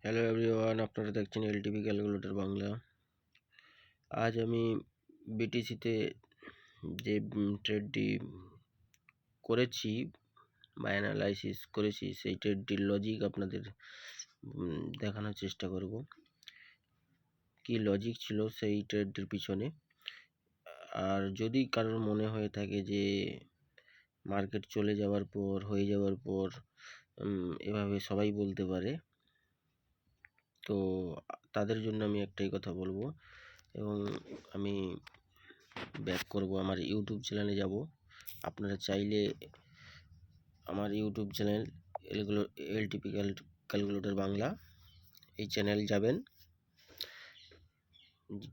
Hello everyone, আপনারা দেখছেন LTV calculator Bangla. আজ আমি বিটিসিতে যে ট্রেডটি করেছি বা অ্যানালাইসিস করেছি সেই ট্রেডটির লজিক আপনাদের দেখানোর চেষ্টা করব। কি লজিক ছিল সেই ট্রেডটির পিছনে। আর যদি কারোর মনে হয়ে থাকে যে মার্কেট চলে যাওয়ার পর হয়ে যাওয়ার পর এভাবে সবাই বলতে পারে, তো তাদের জন্য আমি একটাই কথা বলবো। এবং আমি ব্যাক করব, আমার ইউটিউব চ্যানেলে যাব। আপনারা চাইলে আমার YouTube channel LTP calculator Bangla এই চ্যানেল যাবেন,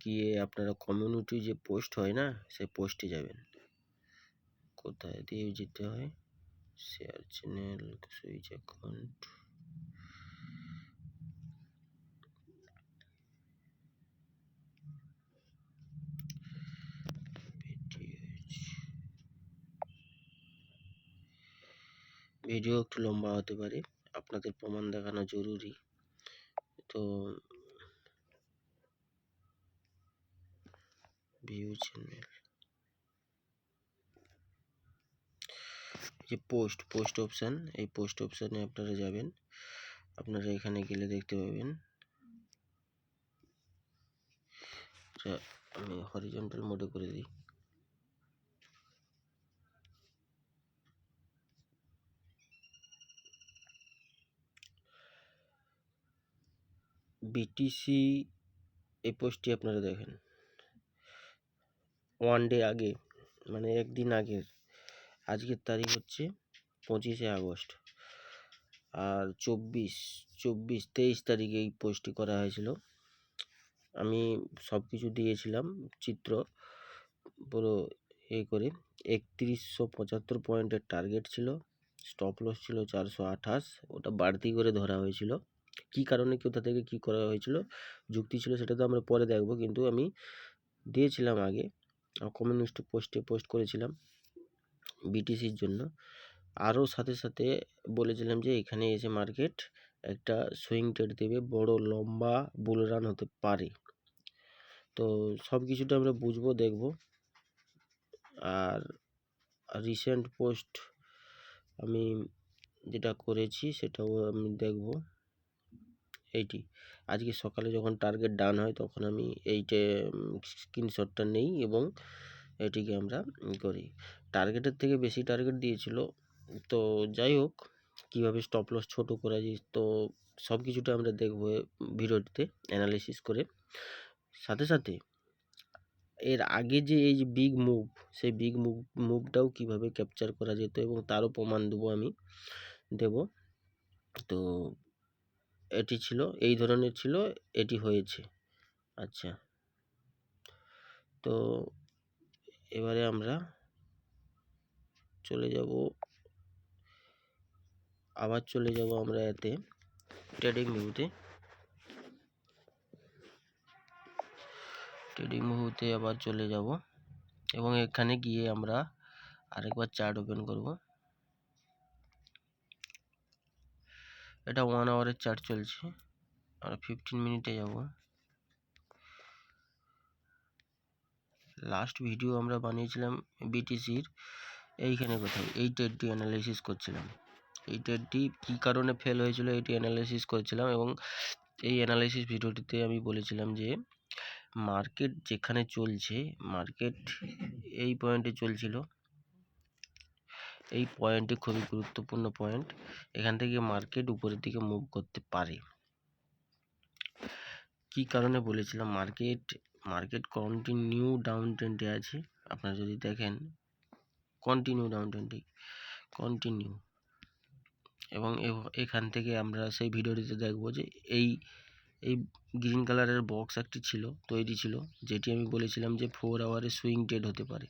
গিয়ে আপনারা কমিউনিটি যে পোস্ট হয় না, সেই পোস্টে যাবেন। কোথায় দিয়ে যেতে হয়? Share channel, switch account, video একটু লম্বা হতে পারে, আপনাদের প্রমাণ দেখানো জরুরি। তো ভিউ চ্যানেল, যে পোস্ট অপশান, এই পোস্ট অপশানে আপনারা যাবেন। আপনারা এখানে গেলে দেখতে পাবেন, আমি হরিজন্টাল মোডে করে দিই। বিটিসি এই পোস্টটি আপনারা দেখেন, ওয়ান ডে আগে, মানে একদিন আগের, আজকের তারিখ হচ্ছে 25শে আগস্ট, আর 23 তারিখে এই পোস্টটি করা হয়েছিল। আমি সব কিছু দিয়েছিলাম, চিত্র পুরো করে। 3175 পয়েন্টের টার্গেট ছিল, স্টপ লস ছিল 428, ওটা বাড়তি করে ধরা হয়েছিল। কি কারণে, কোথা থেকে কি করা হয়েছিল, যুক্তি ছিল, সেটা তো আমরা পরে দেখব। কিন্তু আমি দিয়েছিলাম আগে, কমিউনিস্ট পোস্টে পোস্ট করেছিলাম বিটিসির জন্য। আরও সাথে সাথে বলেছিলাম যে এখানে এসে মার্কেট একটা সুইং ট্রেড দেবে, বড় লম্বা বুল রান হতে পারে। তো সব কিছুটা আমরা বুঝবো, দেখব। আর রিসেন্ট পোস্ট আমি যেটা করেছি সেটাও আমি দেখব। এইটি আজকে সকালে যখন টার্গেট ডান হয় তখন আমি এইটা স্ক্রিনশটটা নেই এবং এটিকে আমরা করি। টার্গেটের থেকে বেশি টার্গেট দিয়েছিল, তো যাই হোক, কীভাবে স্টপ লস ছোটো করা যায়, তো সব কিছুটা আমরা দেখব ভিডিওটিতে অ্যানালিসিস করে। সাথে সাথে এর আগে যে এই যে বিগ মুভ, সেই বিগ মুভটাও কিভাবে ক্যাপচার করা যেত এবং তারও প্রমাণ দেবো, আমি দেব। তো এটি ছিল, এই ধরনের ছিল, এটি হয়েছে। আচ্ছা, তো এবারে আমরা চলে যাব, আবার চলে যাব আমরা এতে ট্রেডিং ভিউতে আবার চলে যাব এবং এখানে গিয়ে আমরা আরেকবার চার্ট ওপেন করব। এটা 1 আওয়ারের চার্ট চলছে, আর 15 মিনিটে যাব। লাস্ট ভিডিও আমরা বানিয়েছিলাম বিটিসির এইখানে কোথাও, এই ট্রেডটি অ্যানালাইসিস করছিলাম। এই ট্রেডটি কী কারণে ফেল হয়েছিল এটি অ্যানালাইসিস করছিলাম, এবং এই অ্যানালাইসিস ভিডিওটিতে আমি বলেছিলাম যে মার্কেট যেখানে চলছে, মার্কেট এই পয়েন্টে চলছিল, এই পয়েন্টে খুবই গুরুত্বপূর্ণ পয়েন্ট, এখান থেকে মার্কেট উপরের দিকে মুভ করতে পারে। কি কারণে বলেছিলাম, মার্কেট কন্টিনিউ ডাউন ট্রেন্ডে আছে। আপনারা যদি দেখেন, কন্টিনিউ ডাউন ট্রেন্ডে, কন্টিনিউ। এবং এখান থেকে আমরা সেই ভিডিওটিতে দেখব যে এই গ্রিন কালারের বক্স একটি তৈরি ছিল, যেটি আমি বলেছিলাম যে 4 আওয়ারে সুইং ট্রেড হতে পারে।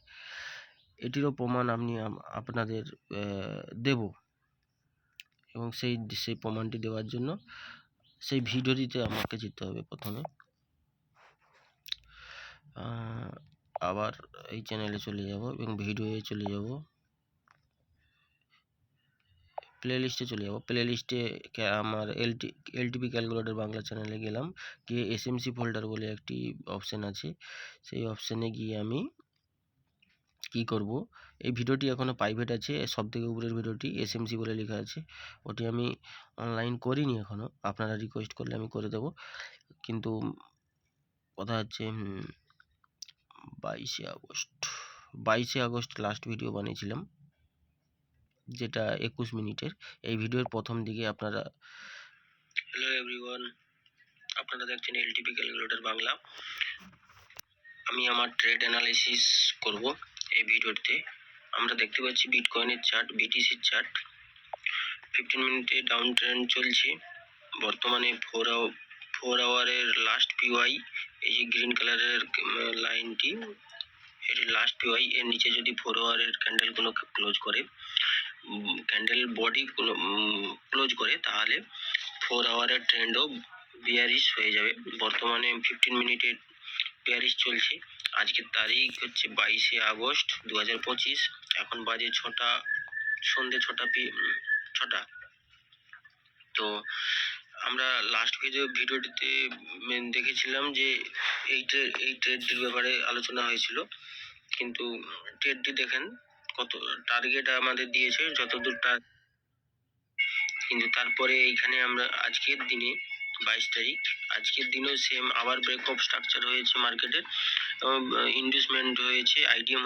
এটিরও প্রমাণ আমি আপনাদের দেব, এবং সেই প্রমাণটি দেওয়ার জন্য সেই ভিডিওটিতে আমাকে যেতে হবে। প্রথমে আবার এই চ্যানেলে চলে যাব এবং ভিডিওয়ে চলে যাব, প্লে লিস্টে চলে যাবো। প্লে লিস্টে আমার এলটিপি ক্যালকুলেটর বাংলা চ্যানেলে গেলাম, গিয়ে এসএমসি ফোল্ডার বলে একটি অপশান আছে, সেই অপশানে গিয়ে আমি কি করব, এই ভিডিওটি এখনও প্রাইভেট আছে, সবথেকে উপরের ভিডিওটি এসএমসি বলে লেখা আছে, ওটি আমি অনলাইন করিনি এখনও, আপনারা রিকোয়েস্ট করলে আমি করে দেবো। কিন্তু কথা হচ্ছে 22শে আগস্ট লাস্ট ভিডিও বানিয়েছিলাম, যেটা 21 মিনিটের। এই ভিডিওর প্রথম দিকে আপনারা, হ্যালো এভরিওয়ান, আপনারা দেখছেন এলটিপি ক্যালকুলেটর বাংলা। আমি আমার ট্রেড অ্যানালাইসিস করব এই ভিডিওতে। আমরা দেখতে পাচ্ছি বিটকয়েনের চার্ট, বিটিসির চার্ট 15 মিনিটে ডাউন ট্রেন্ড চলছে। বর্তমানে 4 আওয়ারের লাস্ট পিওয়াই, এই যে গ্রিন কালারের লাইনটি, এর লাস্ট পিওয়াই, এর নিচে যদি 4 আওয়ারের ক্যান্ডেল কোনো ক্লোজ করে, ক্যান্ডেল বডি ক্লোজ করে, তাহলে 4 আওয়ারের ট্রেন্ডও বিয়ারিশ হয়ে যাবে। বর্তমানে 15 মিনিটের বিয়ারিশ চলছে। আজকের তারিখ হচ্ছে 22শে আগস্ট 2025। এখন বাজে সন্ধ্যে 6টা। তো আমরা লাস্ট ভিডিওটিতে দেখেছিলাম যে এই ট্রেডটির ব্যাপারে আলোচনা হয়েছিল, কিন্তু ট্রেডটি দেখেন কত টার্গেট আমাদের দিয়েছে, যতদূর কিন্তু তারপরে এইখানে আমরা আজকের দিনে 22 তারিখ, আজকের দিনেও সেম আবার ব্রেকআপ স্ট্রাকচার হয়েছে মার্কেটের, ইনভেস্টমেন্ট হয়েছে, আইডিএম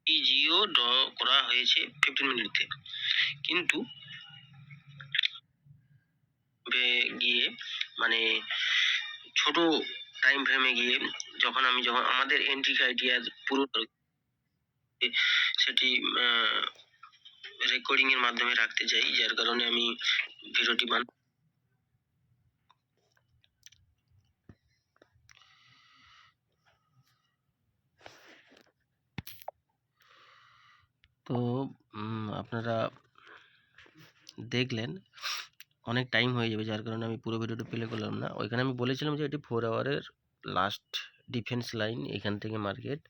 ইজিও ড্র করা হয়েছে 15 মিনিটে। কিন্তু গিয়ে মানে ছোট টাইম ফ্রেমে গিয়ে যখন আমাদের এন্ট্রি ক্রাইটেরিয়া পুরো সেটি রেকর্ডিং এর মাধ্যমে রাখতে চাই, যার কারণে আমি ভিডিওটি তো আপনারা দেখলেন অনেক টাইম হয়ে যাবে, যার কারণে আমি পুরো ভিডিওটা প্লে করলাম না। ওইখানে আমি বলেছিলাম যে এটি 4 আওয়ারের লাস্ট ডিফেন্স লাইন, এখান থেকে মার্কেট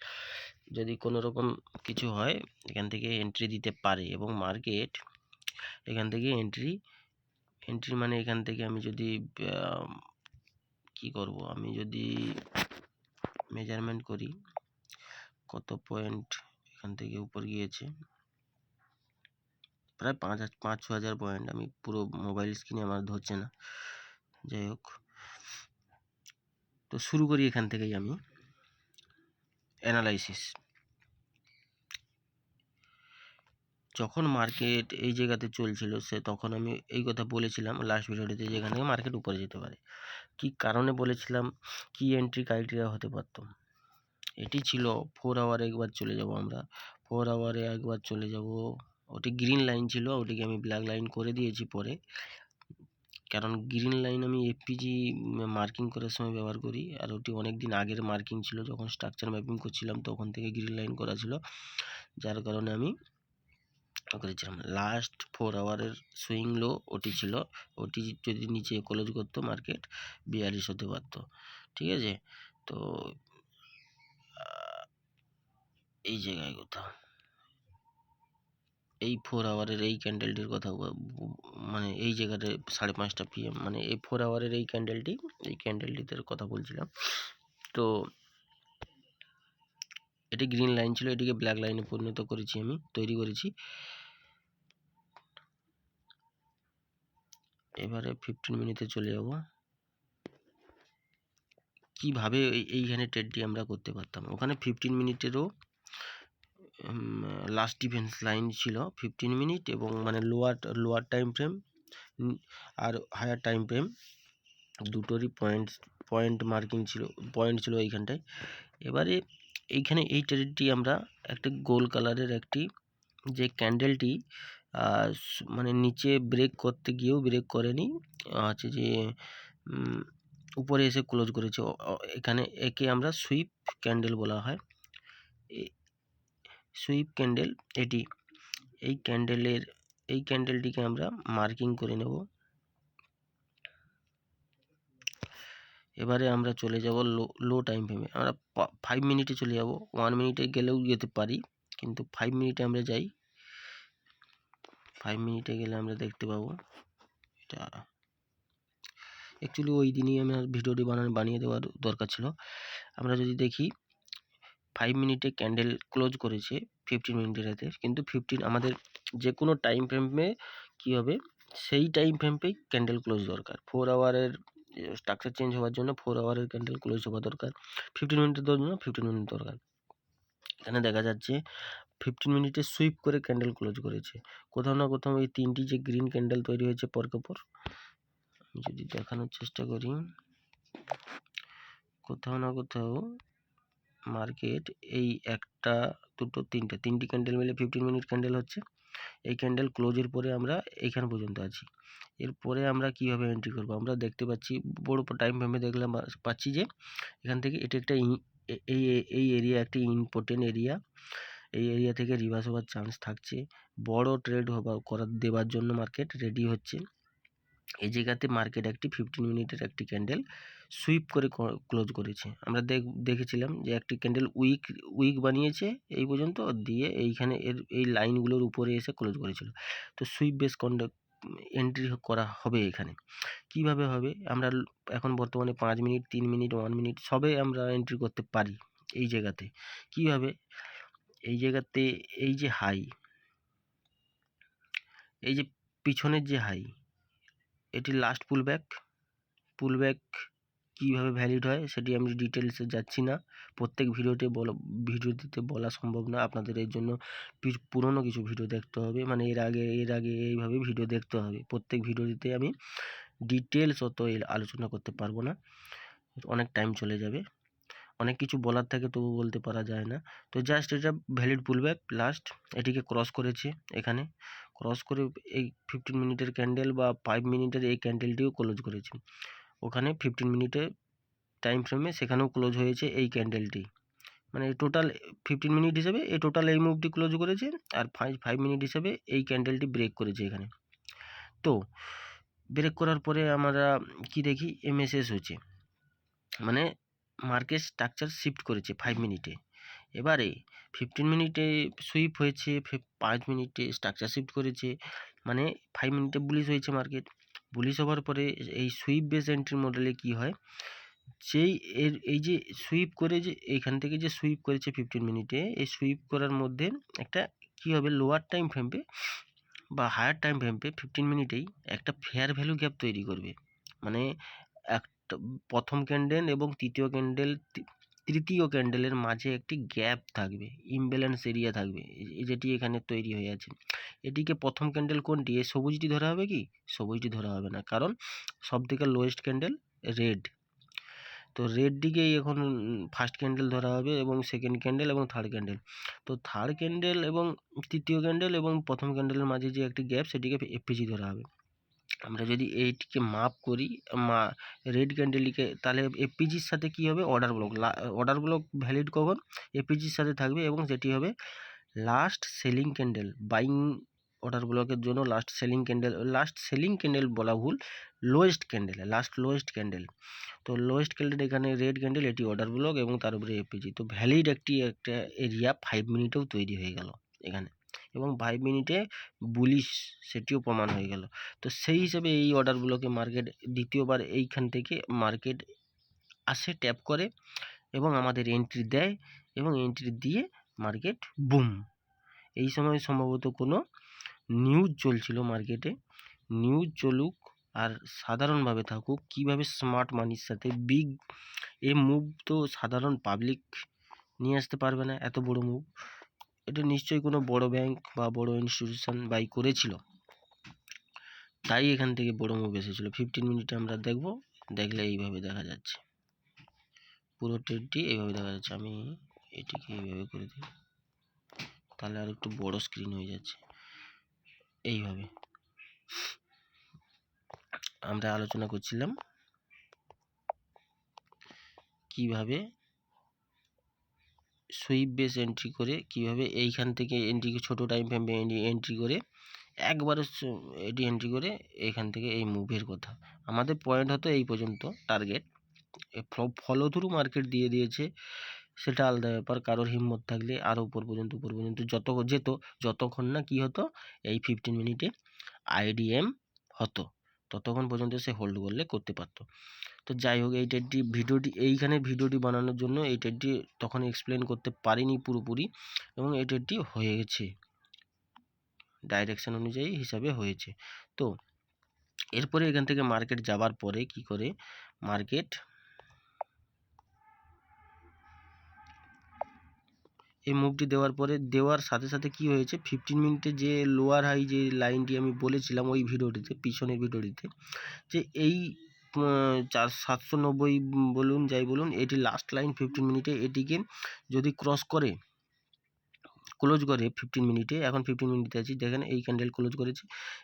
যদি কোনো রকম কিছু হয় এখান থেকে এন্ট্রি দিতে পারে, এবং মার্কেট এখান থেকে এন্ট্রি মানে এখান থেকে আমি যদি কি করব, আমি যদি মেজারমেন্ট করি কত পয়েন্ট এখান থেকে উপর গিয়েছে, প্রায় 5-6 হাজার পয়েন্ট, আমি পুরো মোবাইল স্ক্রিনে আমার ধরছে না, যাই হোক। তো শুরু করি এখান থেকেই আমি অ্যানালাইসিস। যখন মার্কেট এই জায়গাতে চলছিল তখন আমি এই কথা বলেছিলাম লাস্ট ভিডিওটিতে, যেখান থেকে মার্কেট উপরে যেতে পারে। কি কারণে বলেছিলাম, কি এন্ট্রি ক্রাইটেরিয়া হতে পারত, এটি ছিল 4 আওয়ারে একবার চলে যাব আমরা, 4 আওয়ারে একবার চলে যাব, ওটি গ্রিন লাইন ছিল, ওটিকে আমি ব্ল্যাক লাইন করে দিয়েছি পরে, কারণ গ্রিন লাইন আমি এফপিজি মার্কিং করার সময় ব্যবহার করি, আর ওটি অনেক দিন আগের মার্কিং ছিল, যখন স্ট্রাকচার ম্যাপিং করছিলাম তখন থেকে গ্রিন লাইন করা ছিল, যার কারণে আমি করেছিলাম। লাস্ট 4 আওয়ারের সুইং লো ওটি ছিল, ওটি যদি নিচে ক্লোজ করতো মার্কেট 42 হতে পারতো, ঠিক আছে। তো এই জায়গায় কোথাও এই 4 আওয়ারের এই ক্যান্ডেলটির কথা, মানে এই জায়গাতে 5:30 PM, মানে এই 4 আওয়ারের এই ক্যান্ডেলটিতে কথা বলছিলাম। তো এটি গ্রিন লাইন ছিল, এটিকে ব্ল্যাক লাইনে পরিণত করেছি, আমি তৈরি করেছি। এবারে 15 মিনিটে চলে যাব, কিভাবে এইখানে ট্রেডটি আমরা করতে পারতাম। ওখানে 15 মিনিটেরও লাস্ট ডিফেন্স লাইন ছিল 15 মিনিট, এবং মানে লোয়ার টাইম ফ্রেম আর হায়ার টাইম ফ্রেম দুটোরই পয়েন্ট মার্কিং ছিল, পয়েন্ট ছিল এইখানটায়। এবারে এইখানে এই ট্রেডটি আমরা একটা গোল কালারের একটি যে ক্যান্ডেলটি মানে নিচে ব্রেক করতে গিয়েও ব্রেক করেনি, হচ্ছে যে উপরে এসে ক্লোজ করেছে, এখানে একে আমরা সুইপ ক্যান্ডেল বলা হয়। সুইপ ক্যান্ডেল এটি, এই ক্যান্ডেলটিকে আমরা মার্কিং করে নেব। এবারে আমরা চলে যাব লো টাইম ফ্রেমে, আমরা 5 মিনিটে চলে যাব, 1 মিনিটে গেলেও যেতে পারি, কিন্তু 5 মিনিটে আমরা যাই। 5 মিনিটে গেলে আমরা দেখতে পাবো এটা অ্যাকচুয়ালি ওই দিনই আমার ভিডিওটি বানিয়ে দেওয়ার দরকার ছিল। আমরা যদি দেখি 5 মিনিটে ক্যান্ডেল ক্লোজ করেছে 15 মিনিটের হাতে, কিন্তু 15 আমাদের যে কোনো টাইম ফ্রেমে কী হবে, সেই টাইম ফ্রেমটাই ক্যান্ডেল ক্লোজ দরকার। 4 আওয়ারের স্ট্রাকচার চেঞ্জ হওয়ার জন্য 4 আওয়ারের ক্যান্ডেল ক্লোজ হওয়া দরকার, 15 মিনিটের জন্য 15 মিনিট দরকার। এখানে দেখা যাচ্ছে 15 মিনিটে সুইপ করে ক্যান্ডেল ক্লোজ করেছে। কোথাও না কোথাও এই তিনটি যে গ্রিন ক্যান্ডেল তৈরি হয়েছে পরপর, যদি দেখানোর চেষ্টা করি, কোথাও না কোথাও মার্কেট এই একটা দুটো তিনটি ক্যান্ডেল মিলে 15 মিনিট ক্যান্ডেল হচ্ছে। এই ক্যান্ডেল ক্লোজের পরে আমরা এইখান পর্যন্ত আছি। এরপরে আমরা কীভাবে এন্ট্রি করব, আমরা দেখতে পাচ্ছি বড় টাইম ফ্রেমে দেখলে পাচ্ছি যে এখান থেকে এটা একটা এই এরিয়া একটা ইম্পর্টেন্ট এরিয়া। এই এরিয়া থেকে রিভার্স হওয়ার চান্স থাকছে, বড় ট্রেড দেওয়ার জন্য মার্কেট রেডি হচ্ছে। এই জায়গাতে মার্কেট একটি 15 মিনিটের একটি ক্যান্ডেল সুইপ করে ক্লোজ করেছে। আমরা দেখেছিলাম যে একটি ক্যান্ডেল উইক বানিয়েছে এই পর্যন্ত, দিয়ে এইখানে এই লাইনগুলোর উপরে এসে ক্লোজ করেছিল। তো সুইপ বেস এন্ট্রি করা হবে এখানে। কিভাবে হবে, আমরা এখন বর্তমানে 5 মিনিট 3 মিনিট 1 মিনিট সবে আমরা এন্ট্রি করতে পারি এই জায়গাতে। কিভাবে, এই জায়গাতে এই যে হাই, এই যে পিছনের যে হাই, এটি লাস্ট পুলব্যাক কীভাবে ভ্যালিড হয় সেটি আমি ডিটেলসে যাচ্ছি না, প্রত্যেক ভিডিওতে বলা সম্ভব না। আপনাদের এর জন্য পুরনো কিছু ভিডিও দেখতে হবে, মানে এর আগে এইভাবে ভিডিও দেখতে হবে। প্রত্যেক ভিডিওতে আমি ডিটেলস অত আলোচনা করতে পারবো না, অনেক টাইম চলে যাবে। অনেক কিছু বলার থাকে তবু বলতে পারা যায় না। তো জাস্ট এটা ভ্যালিড পুলব্যাক লাস্ট, এটিকে ক্রস করেছে, এখানে ক্রস করে এই 15 মিনিটের ক্যান্ডেল বা 5 মিনিটের এই ক্যান্ডেলটিও ক্লোজ করেছে। ওখানে 15 মিনিটের টাইম ফ্রেমে সেখানেও ক্লোজ হয়েছে এই ক্যান্ডেলটি, মানে টোটাল 15 মিনিট হিসেবে এই টোটাল এই মুভটি ক্লোজ করেছে, আর 5 মিনিট হিসেবে এই ক্যান্ডেলটি ব্রেক করেছে এখানে। তো ব্রেক করার পরে আমরা কি দেখি, এমএসএস হচ্ছে, মানে মার্কেট স্ট্রাকচার শিফট করেছে 5 মিনিটে। এবারে 15 মিনিটে সুইপ হয়েছে, 5 মিনিটে স্ট্রাকচার শিফট করেছে, মানে 5 মিনিটে বুলিশ হয়েছে মার্কেট। বুলিশ হওয়ার পরে এই সুইপ বেস এন্ট্রি মডেলে কি হয়, যেই এই যে সুইপ করে যে এইখান থেকে যে সুইপ করেছে 15 মিনিটে, এই সুইপ করার মধ্যে একটা কি হবে, লোয়ার টাইম ফ্রেমে বা হায়ার টাইম ফ্রেমে 15 মিনিটেই একটা ফেয়ার ভ্যালু গ্যাপ তৈরি করবে। মানে একটা প্রথম ক্যান্ডেল এবং তৃতীয় ক্যান্ডেলের মাঝে একটি গ্যাপ থাকবে, ইমব্যালেন্স এরিয়া থাকবে, যেটি এখানে তৈরি হয়ে আছে। এটিকে প্রথম ক্যান্ডেল কোনটি, এই সবুজটি ধরা হবে কি, সবুজটি ধরা হবে না, কারণ সবথেকে লোয়েস্ট ক্যান্ডেল রেড। তো রেড দিকেই এখন ফার্স্ট ক্যান্ডেল ধরা হবে, এবং সেকেন্ড ক্যান্ডেল এবং থার্ড ক্যান্ডেল। তো থার্ড ক্যান্ডেল এবং তৃতীয় ক্যান্ডেল এবং প্রথম ক্যান্ডেলের মাঝে যে একটি গ্যাপ, সেটিকে এফপিজি ধরা হবে। আমরা যদি এইটিকে মাপ করি রেড ক্যান্ডেলটিকে, তাহলে এফপিজির সাথে কি হবে, অর্ডার ব্লক ভ্যালিড কখন, এফপিজির সাথে থাকবে, এবং যেটি হবে last selling candle. Buying order ব্লকের জন্য লাস্ট সেলিং ক্যান্ডেল বলা ভুল, লোয়েস্ট ক্যান্ডেল। তো লোয়েস্ট ক্যান্ডেল এখানে রেড ক্যান্ডেল, এটি অর্ডার ব্লক এবং তার উপরে এফপিজি। তো ভ্যালিড একটা এরিয়া 5 মিনিটেও তৈরি হয়ে গেল এখানে, এবং 5 মিনিটে বুলিশ সেটিও প্রমাণ হয়ে গেল। তো সেই হিসেবে এই অর্ডার ব্লকে মার্কেট দ্বিতীয়বার এইখান থেকে মার্কেট আসে, ট্যাপ করে এবং আমাদের এন্ট্রি দেয়, এবং এন্ট্রি দিয়ে মার্কেট বুম। এই সময় সম্ভবত কোনো নিউজ চলছিল মার্কেটে, নিউজ চলুক আর সাধারণভাবে থাকুক, কিভাবে স্মার্ট মানির সাথে বিগ মুভ, তো সাধারণ পাবলিক নিয়ে আসতে পারবে না এত বড় মুভ। এটা নিশ্চয়ই কোনো বড় ব্যাংক বা বড় ইনস্টিটিউশন বাই করেছিল, তাই এখান থেকে বড় মুভ এসেছিল। 15 মিনিটে আমরা দেখলে এইভাবে দেখা যাচ্ছে, পুরো ট্রেডটি এইভাবে দেখা যাচ্ছে। আমি এটিকে এইভাবে করে দিই, তাহলে আর একটু বড় স্ক্রিন হয়ে যাচ্ছে। এইভাবে আমরা আলোচনা করছিলাম কিভাবে সুইপ বেস এন্ট্রি করে, কিভাবে এইখান থেকে ছোট টাইম ফ্রেমে এন্ট্রি করে একবারে এটি এন্ট্রি করে এখান থেকে এই মুভের কথা। আমাদের পয়েন্ট হতো এই পর্যন্ত টার্গেট, ফলো থ্রু মার্কেট দিয়ে দিয়েছে সেটা আলাদা ব্যাপার। কারোর হিম্মত থাকলে আরও উপর পর্যন্ত যত যেত, যতক্ষণ না কি হতো এই 15 মিনিটে আইডিএম হতো, ততক্ষণ পর্যন্ত সে হোল্ড করলে করতে পারতো। তো যাই হোক, এই ট্রেডটি এইখানে ভিডিওটি বানানোর জন্য এই ট্রেডটি তখন এক্সপ্লেন করতে পারিনি পুরোপুরি, এবং এই ট্রেডটি হয়ে গেছে, ডাইরেকশন অনুযায়ী হিসাবে হয়েছে। তো এরপরে এখান থেকে মার্কেট যাবার পরে কি করে, মার্কেট এই মুভটি দেওয়ার সাথে সাথে কি হয়েছে, 15 মিনিটে যে লোয়ার হাই যে লাইনটি আমি বলেছিলাম ওই ভিডিওটিতে, পিছনের ভিডিওটিতে, যে এই 790 বলুন যাই বলুন, এটি লাস্ট লাইন 15 মিনিটে, এটিকে যদি ক্রস করে ক্লোজ করে 15 মিনিটে, এখন 15 মিনিটে আছি, দেখেন এই ক্যান্ডেল ক্লোজ করেছে,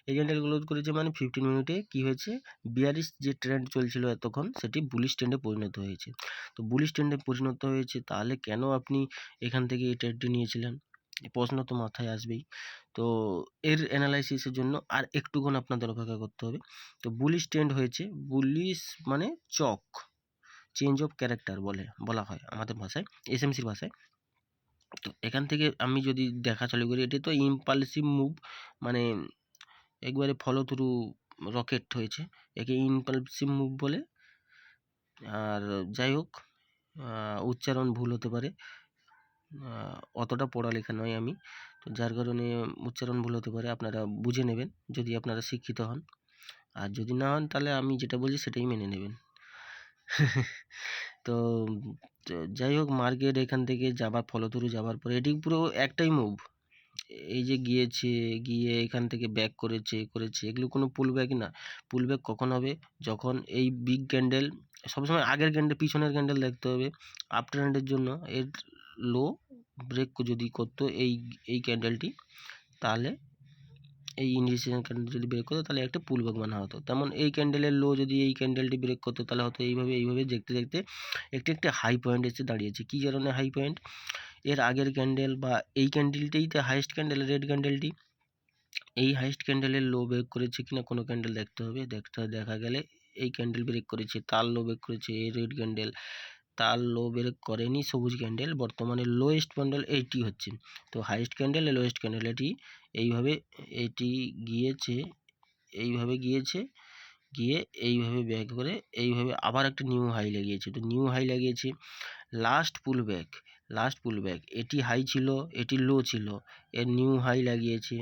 এই ক্যান্ডেল ক্লোজ করেছে মানে 15 মিনিটে কি হয়েছে, বিয়ারিশ যে ট্রেন্ড চলছিল এতক্ষণ সেটি বুলিশ ট্রেন্ডে পরিণত হয়েছে। তো বুলিশ ট্রেন্ডে পরিণত হয়েছে, তাহলে কেন আপনি এখান থেকে এই ট্রেডটি নিয়েছিলেন, প্রশ্ন তো মাথায় আসবেই। তো এর অ্যানালাইসিসের জন্য আর একটুক্ষণ আপনাদের অপেক্ষা করতে হবে। তো বুলিশ ট্রেন্ড হয়েছে, বুলিশ মানে চক, চেঞ্জ অফ ক্যারেক্টার বলা হয় আমাদের ভাষায়, এসএমসির ভাষায়। তো এখান থেকে আমি যদি দেখা চালু করি, এটি তো ইম্পালসিভ মুভ, মানে একবারে ফলো থ্রু রকেট হয়েছে, একে ইম্পালসিভ মুভ বলে। আর যাই হোক, উচ্চারণ ভুল হতে পারে, অতটা পড়ালেখা নয় আমি, তো যার কারণে উচ্চারণ ভুল হতে পারে, আপনারা বুঝে নেবেন যদি আপনারা শিক্ষিত হন, আর যদি না হন তাহলে আমি যেটা বলছি সেটাই মেনে নেবেন। তো যাই হোক, মার্কেট এখান থেকে ফলো থ্রু যাবার পরে এটি পুরো একটাই মুভ, এই যে গিয়ে এখান থেকে ব্যাক করেছে, এগুলো কোনো পুল ব্যাক না। পুল ব্যাক কখন হবে, যখন এই বিগ ক্যান্ডেল, সবসময় আগের ক্যান্ডেল পিছনের ক্যান্ডেল দেখতে হবে। আপ ট্রেন্ডের জন্য এর লো ব্রেক যদি করতো এই ক্যান্ডেলটি, তাহলে এই ইন্ডিসিশন ক্যান্ডেল যদি ব্রেক করতো তাহলে একটা পুল ব্যাক বানা হতো। তেমন এই ক্যান্ডেলের লো যদি এই ক্যান্ডেলটি ব্রেক করতো তাহলে হয়তো এইভাবে দেখতে একটি হাই পয়েন্ট এসে দাঁড়িয়েছে। কী কারণে হাই পয়েন্ট, এর আগের ক্যান্ডেল বা এই ক্যান্ডেলটিতে হাইয়েস্ট ক্যান্ডেল, রেড ক্যান্ডেলটি, এই হাইয়েস্ট ক্যান্ডেলের লো ব্রেক করেছে কিনা কোনো ক্যান্ডেল দেখতে হবে, দেখা গেলে এই ক্যান্ডেল ব্রেক করেছে, তার লো ব্রেক করেছে এই রেড ক্যান্ডেল, তার লো ব্রেক করেনি সবুজ ক্যান্ডেল, বর্তমানে লোয়েস্ট ক্যান্ডেল এইটি হচ্ছে। তো হাইয়েস্ট ক্যান্ডেল লোয়েস্ট ক্যান্ডেল, এটি গিয়েছে গিয়ে এইভাবে ব্যাক করে এইভাবে আবার একটা নিউ হাই লাগিয়েছে। তো নিউ হাই লাগিয়েছে, লাস্ট পুল ব্যাক, এটি হাই ছিল, এটি লো ছিল, এর নিউ হাই লাগিয়েছে।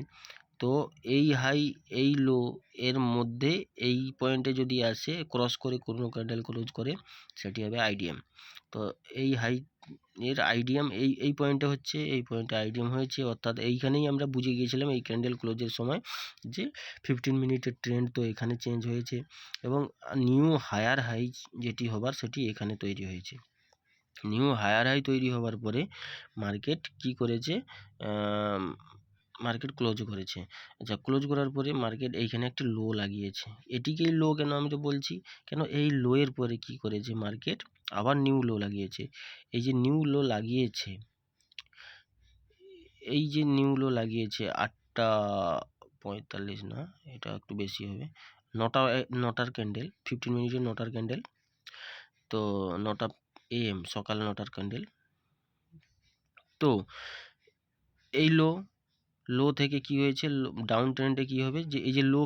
তো এই হাই এই লো এর মধ্যে এই পয়েন্টে যদি আসে, ক্রস করে কোনো ক্যান্ডেল ক্লোজ করে, সেটি হবে আইডিএম। তো এই হাই এর আইডিএম এই পয়েন্টে হচ্ছে, এই পয়েন্টে আইডিএম হয়েছে, অর্থাৎ এইখানেই আমরা বুঝে গিয়েছিলাম এই ক্যান্ডেল ক্লোজের সময় যে 15 মিনিটের ট্রেন্ড তো এখানে চেঞ্জ হয়েছে, এবং নিউ হায়ার হাই যেটি হবার সেটি এখানে তৈরি হয়েছে। নিউ হায়ার হাই তৈরি হওয়ার পরে মার্কেট কি করেছে, মার্কেট ক্লোজ করেছে। আচ্ছা, ক্লোজ করার পরে মার্কেট এইখানে একটা লো লাগিয়েছে, এটিকেই লো কেন আমি তো বলছি, কেন এই লো এর পরে কি করেছে মার্কেট, আবার নিউ লো লাগিয়েছে। এই যে নিউ লো লাগিয়েছে, এই যে নিউ লো লাগিয়েছে 8:45 না, এটা একটু বেশি হবে, নটার ক্যান্ডেল, 15 মিনিটের নটার ক্যান্ডেল, তো 9টা AM, সকাল 9টার ক্যান্ডেল। তো এই লো থেকে কি হয়েছে, ডাউন ট্রেন্ডে কি হবে, যে এই যে লো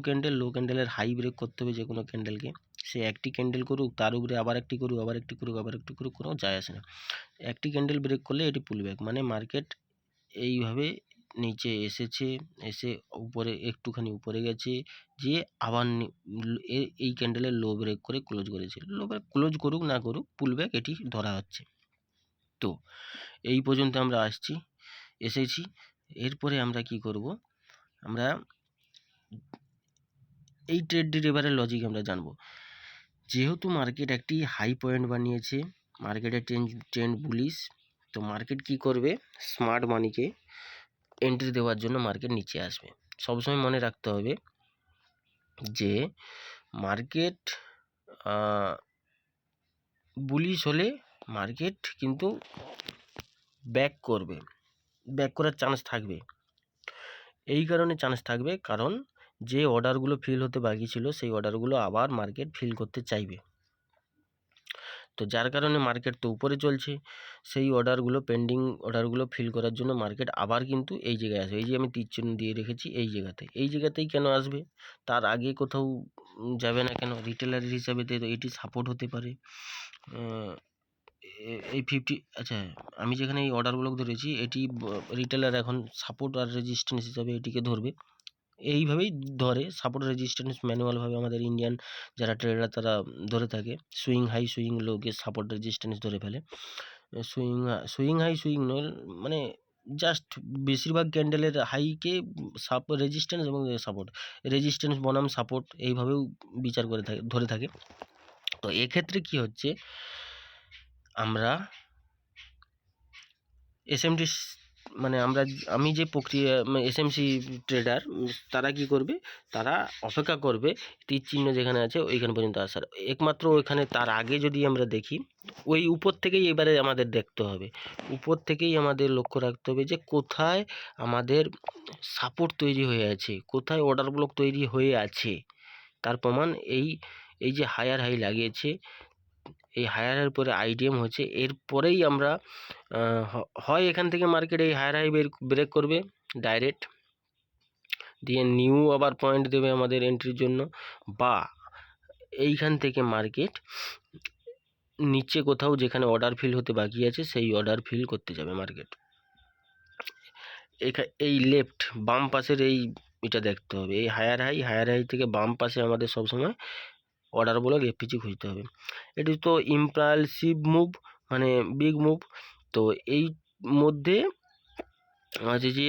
ক্যান্ডেলের হাই ব্রেক করতে হবে যে কোনো ক্যান্ডেলকে, সে একটি ক্যান্ডেল করুক, তার উপরে আবার একটি করুক, কোনো যায় আসে না। একটি ক্যান্ডেল ব্রেক করলে এটি পুল ব্যাক, মানে মার্কেট এইভাবে নিচে এসে উপরে একটুখানি উপরে গেছে, যে আবার এই ক্যান্ডেলের লো ব্রেক করে ক্লোজ করেছে। লো ব্রেক ক্লোজ করুক না করুক, পুল ব্যাক এটি ধরা হচ্ছে। তো এই পর্যন্ত আমরা এসেছি। এরপরে আমরা কি করব, আমরা এই ট্রেডটির এবারে লজিক আমরা জানব। যেহেতু মার্কেট একটি হাই পয়েন্ট বানিয়েছে, মার্কেটের ট্রেন্ড বুলিশ, তো মার্কেট কি করবে, স্মার্ট মানিকে এন্ট্রি দেওয়ার জন্য মার্কেট নিচে আসবে। সবসময় মনে রাখতে হবে যে মার্কেট বুলিশ হলে মার্কেট কিন্তু ব্যাক করার চান্স থাকবে। এই কারণে চান্স থাকবে, কারণ যে অর্ডারগুলো ফিল হতে বাকি ছিল সেই অর্ডারগুলো আবার মার্কেট ফিল করতে চাইবে। তো যার কারণে মার্কেট তো উপরে চলছে, সেই অর্ডারগুলো পেন্ডিং অর্ডারগুলো ফিল করার জন্য মার্কেট আবার কিন্তু এই জায়গায় আসবে। এই যে আমি তীর চিহ্ন দিয়ে রেখেছি এই জায়গাতেই কেন আসবে, তার আগে কোথাও যাবে না কেন? রিটেলার হিসাবে তো এটি সাপোর্ট হতে পারে। এই 50, আচ্ছা আমি যেখানে এই অর্ডারগুলো ধরেছি এটি রিটেলার এখন সাপোর্ট আর রেজিস্ট্যান্স হিসাবে এটিকে ধরবে। এইভাবেই ধরে সাপোর্ট রেজিস্ট্যান্স ম্যানুয়ালভাবে আমাদের ইন্ডিয়ান যারা ট্রেডার তারা ধরে থাকে। সুইং হাই সুইং লোকে সাপোর্ট রেজিস্ট্যান্স ধরে ফেলে। সুইং হাই সুইং নয়, মানে জাস্ট বেশিরভাগ ক্যান্ডেলের হাইকে রেজিস্ট্যান্স এবং রেজিস্ট্যান্স বনাম সাপোর্ট এইভাবেও বিচার করে থাকে, ধরে থাকে। তো এক্ষেত্রে কি হচ্ছে, আমরা এসএমটি মানে আমি যে প্রক্রিয়া এসএমসি ট্রেডার তারা কি করবে, তারা অপেক্ষা করবে তীর চিহ্ন যেখানে আছে ওইখান পর্যন্ত আসার। একমাত্র ওইখানে তার আগে যদি আমরা দেখি, ওই উপর থেকেই এবারে আমাদের দেখতে হবে, উপর থেকেই আমাদের লক্ষ্য রাখতে হবে যে কোথায় আমাদের সাপোর্ট তৈরি হয়ে আছে, কোথায় অর্ডার ব্লক তৈরি হয়ে আছে। তার প্রমাণ এই যে হায়ার হাই লাগিয়েছে, এই হায়ারের পরে আইডিএম হচ্ছে, এরপরেই আমরা হয় এখান থেকে মার্কেট এই হায়ার হাই ব্রেক করবে ডাইরেক্ট, দিয়ে নিউ আবার পয়েন্ট দেবে আমাদের এন্ট্রির জন্য, বা এইখান থেকে মার্কেট নিচে কোথাও যেখানে অর্ডার ফিল হতে বাকি আছে সেই অর্ডার ফিল করতে যাবে মার্কেট। এই লেফট বাম পাশের এটা দেখতে হবে, এই হায়ার হাই থেকে বাম পাশে আমাদের সবসময় অর্ডার ব্লক এফপিজি খুঁজতে হবে। এটি তো ইম্পালসিভ মুভ, মানে বিগ মুভ। তো এই মধ্যে যে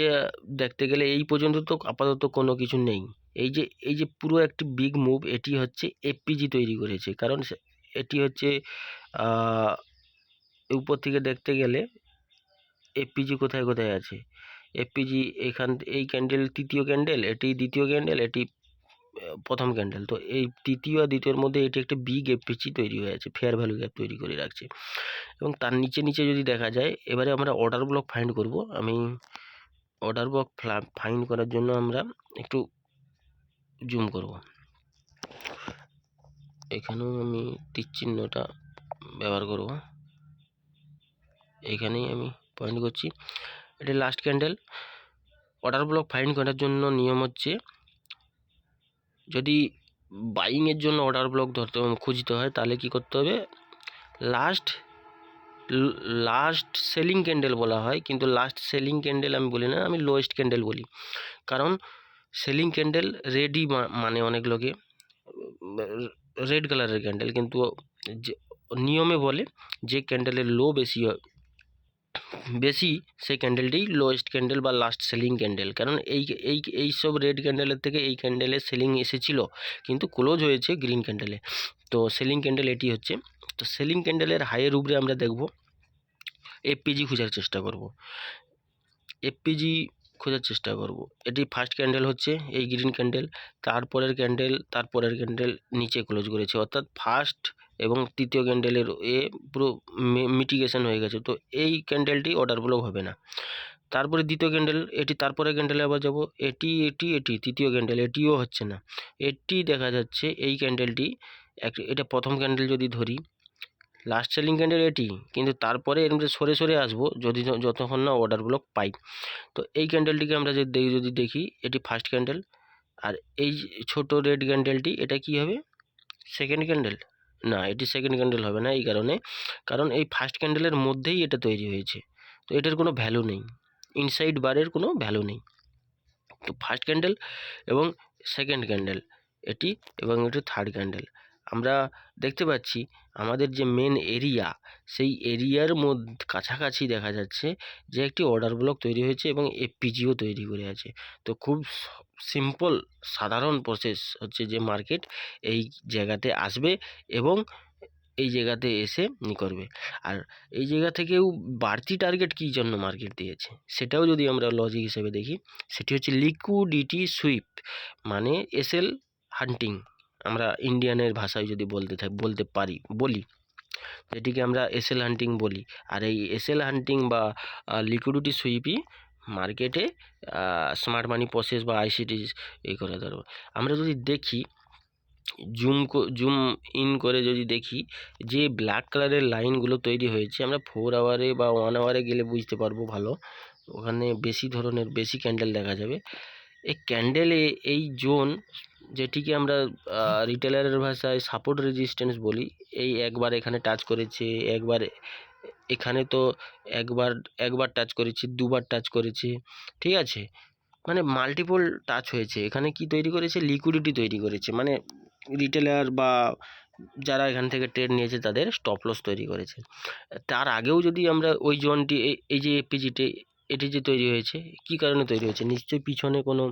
দেখতে গেলে এই পর্যন্ত তো আপাতত কোনো কিছু নেই। এই যে পুরো একটি বিগ মুভ, এটি হচ্ছে এফপিজি তৈরি করেছে, কারণ এটি হচ্ছে উপর থেকে দেখতে গেলে এফপিজি কোথায় কোথায় আছে। এফপিজি এই ক্যান্ডেল তৃতীয় ক্যান্ডেল, এটি দ্বিতীয় ক্যান্ডেল, এটি প্রথম ক্যান্ডেল। তো এই তৃতীয় আর দ্বিতীয়র মধ্যে এটি একটা বিগ এফপিজি তৈরি হয়ে আছে, ফেয়ার ভ্যালু গ্যাপ তৈরি করে রাখছে। এবং তার নিচে যদি দেখা যায়, এবারে আমরা অর্ডার ব্লক ফাইন্ড করব। আমি অর্ডার ব্লক ফাইন্ড করার জন্য আমরা একটু জুম করব, এখানেও আমি তীর চিহ্নটা ব্যবহার করব, এখানেই আমি পয়েন্ট করছি। এটা last candle. Order block find করার জন্য নিয়ম হচ্ছে, যদি বাইংয়ের জন্য অর্ডার ব্লক খুঁজতে হয় তাহলে কি করতে হবে, লাস্ট সেলিং ক্যান্ডেল বলা হয়, কিন্তু লাস্ট সেলিং ক্যান্ডেল আমি বলি না, আমি লোয়েস্ট ক্যান্ডেল বলি। কারণ সেলিং ক্যান্ডেল রেডই মানে অনেক লোকে রেড কালারের ক্যান্ডেল, কিন্তু নিয়মে বলে যে ক্যান্ডেলের লো বেশি সেই ক্যান্ডেলটাই লোয়েস্ট ক্যান্ডেল বা লাস্ট সেলিং ক্যান্ডেল। কারণ এই সব রেড ক্যান্ডেলের থেকে এই ক্যান্ডেলের সেলিং এসেছিল, কিন্তু ক্লোজ হয়েছে গ্রিন ক্যান্ডেলে। তো সেলিং ক্যান্ডেল এটি হচ্ছে। তো সেলিং ক্যান্ডেলের হাইয়ের উপরে আমরা দেখব, এফপিজি খোঁজার চেষ্টা করব, এটি ফার্স্ট ক্যান্ডেল হচ্ছে এই গ্রিন ক্যান্ডেল, তারপরের ক্যান্ডেল নিচে ক্লোজ করেছে, অর্থাৎ ফার্স্ট এবং তৃতীয় ক্যান্ডেলের পুরো মিটিগেশন হয়ে গেছে। তো এই ক্যান্ডেলটি অর্ডার ব্লক হবে না। তারপরে দ্বিতীয় ক্যান্ডেল, এটি তারপরে ক্যান্ডেলে আবার যাব, এটি তৃতীয় ক্যান্ডেল, এটিও হচ্ছে না। এটি দেখা যাচ্ছে এই ক্যান্ডেলটি এটা প্রথম ক্যান্ডেল যদি ধরি, লাস্ট সেলিং ক্যান্ডেল এটি, কিন্তু তারপরে এর মধ্যে সরে আসবো যতক্ষণ না অর্ডার ব্লক পাই। তো এই ক্যান্ডেলটিকে আমরা যদি দেখি, এটি ফার্স্ট ক্যান্ডেল, আর এই ছোট রেড ক্যান্ডেলটি এটা কি হবে, সেকেন্ড ক্যান্ডেল। না, এটি সেকেন্ড ক্যান্ডেল হবে না, কারণ এই ফার্স্ট ক্যান্ডেলের মধ্যেই এটা তৈরি হয়েছে। তো এটার কোনো ভ্যালু নেই, ইনসাইড বারের কোনো ভ্যালু নেই। তো ফার্স্ট ক্যান্ডেল এবং সেকেন্ড ক্যান্ডেল এটি, এবং এটি থার্ড ক্যান্ডেল। আমরা দেখতে পাচ্ছি আমাদের যে মেন এরিয়া, সেই এরিয়ার কাছাকাছি দেখা যাচ্ছে যে একটি অর্ডার ব্লক তৈরি হয়েছে এবং এফপিজিও তৈরি করে আছে। তো খুব সিম্পল সাধারণ প্রসেস হচ্ছে যে মার্কেট এই জায়গাতে আসবে এবং এই জায়গাতে এসে করবে। আর এই জায়গা থেকেও বাড়তি টার্গেট কী জন্য মার্কেট দিয়েছে সেটাও যদি আমরা লজিক হিসেবে দেখি, সেটি হচ্ছে লিকুইডিটি সুইপ, মানে এসএল হান্টিং। আমরা ইন্ডিয়ানের ভাষায় যদি বলি, যেটিকে আমরা এসএল হান্টিং বলি। আর এই এসএল হান্টিং বা লিকুইডিটি সুইপই মার্কেটে স্মার্ট মানি প্রসেস বা আইসিটি এই করা দরকার। আমরা যদি দেখি জুম ইন করে যদি দেখি যে ব্ল্যাক কালারের লাইনগুলো তৈরি হয়েছে, আমরা 4 আওয়ারে বা 1 আওয়ারে গেলে বুঝতে পারবো ভালো, ওখানে বেশি ক্যান্ডেল দেখা যাবে। এই ক্যান্ডেলে এই জোন, যেটিকে আমরা রিটেলারের ভাষায় সাপোর্ট রেজিস্ট্যান্স বলি, এই একবার এখানে টাচ করেছে, একবার এখানে, তো একবার টাচ করেছে, দুবার টাচ করেছে, ঠিক আছে, মানে মাল্টিপল টাচ হয়েছে। এখানে কি তৈরি করেছে? লিকুইডিটি তৈরি করেছে, মানে রিটেলার বা যারা এখান থেকে ট্রেড নিয়েছে তাদের স্টপ লস তৈরি করেছে। তার আগেও যদি আমরা ওই জোনটি, এই যে এপিজিটি, এটি যে তৈরি হয়েছে, কি কারণে তৈরি হয়েছে? নিশ্চয়ই পিছনে কোনো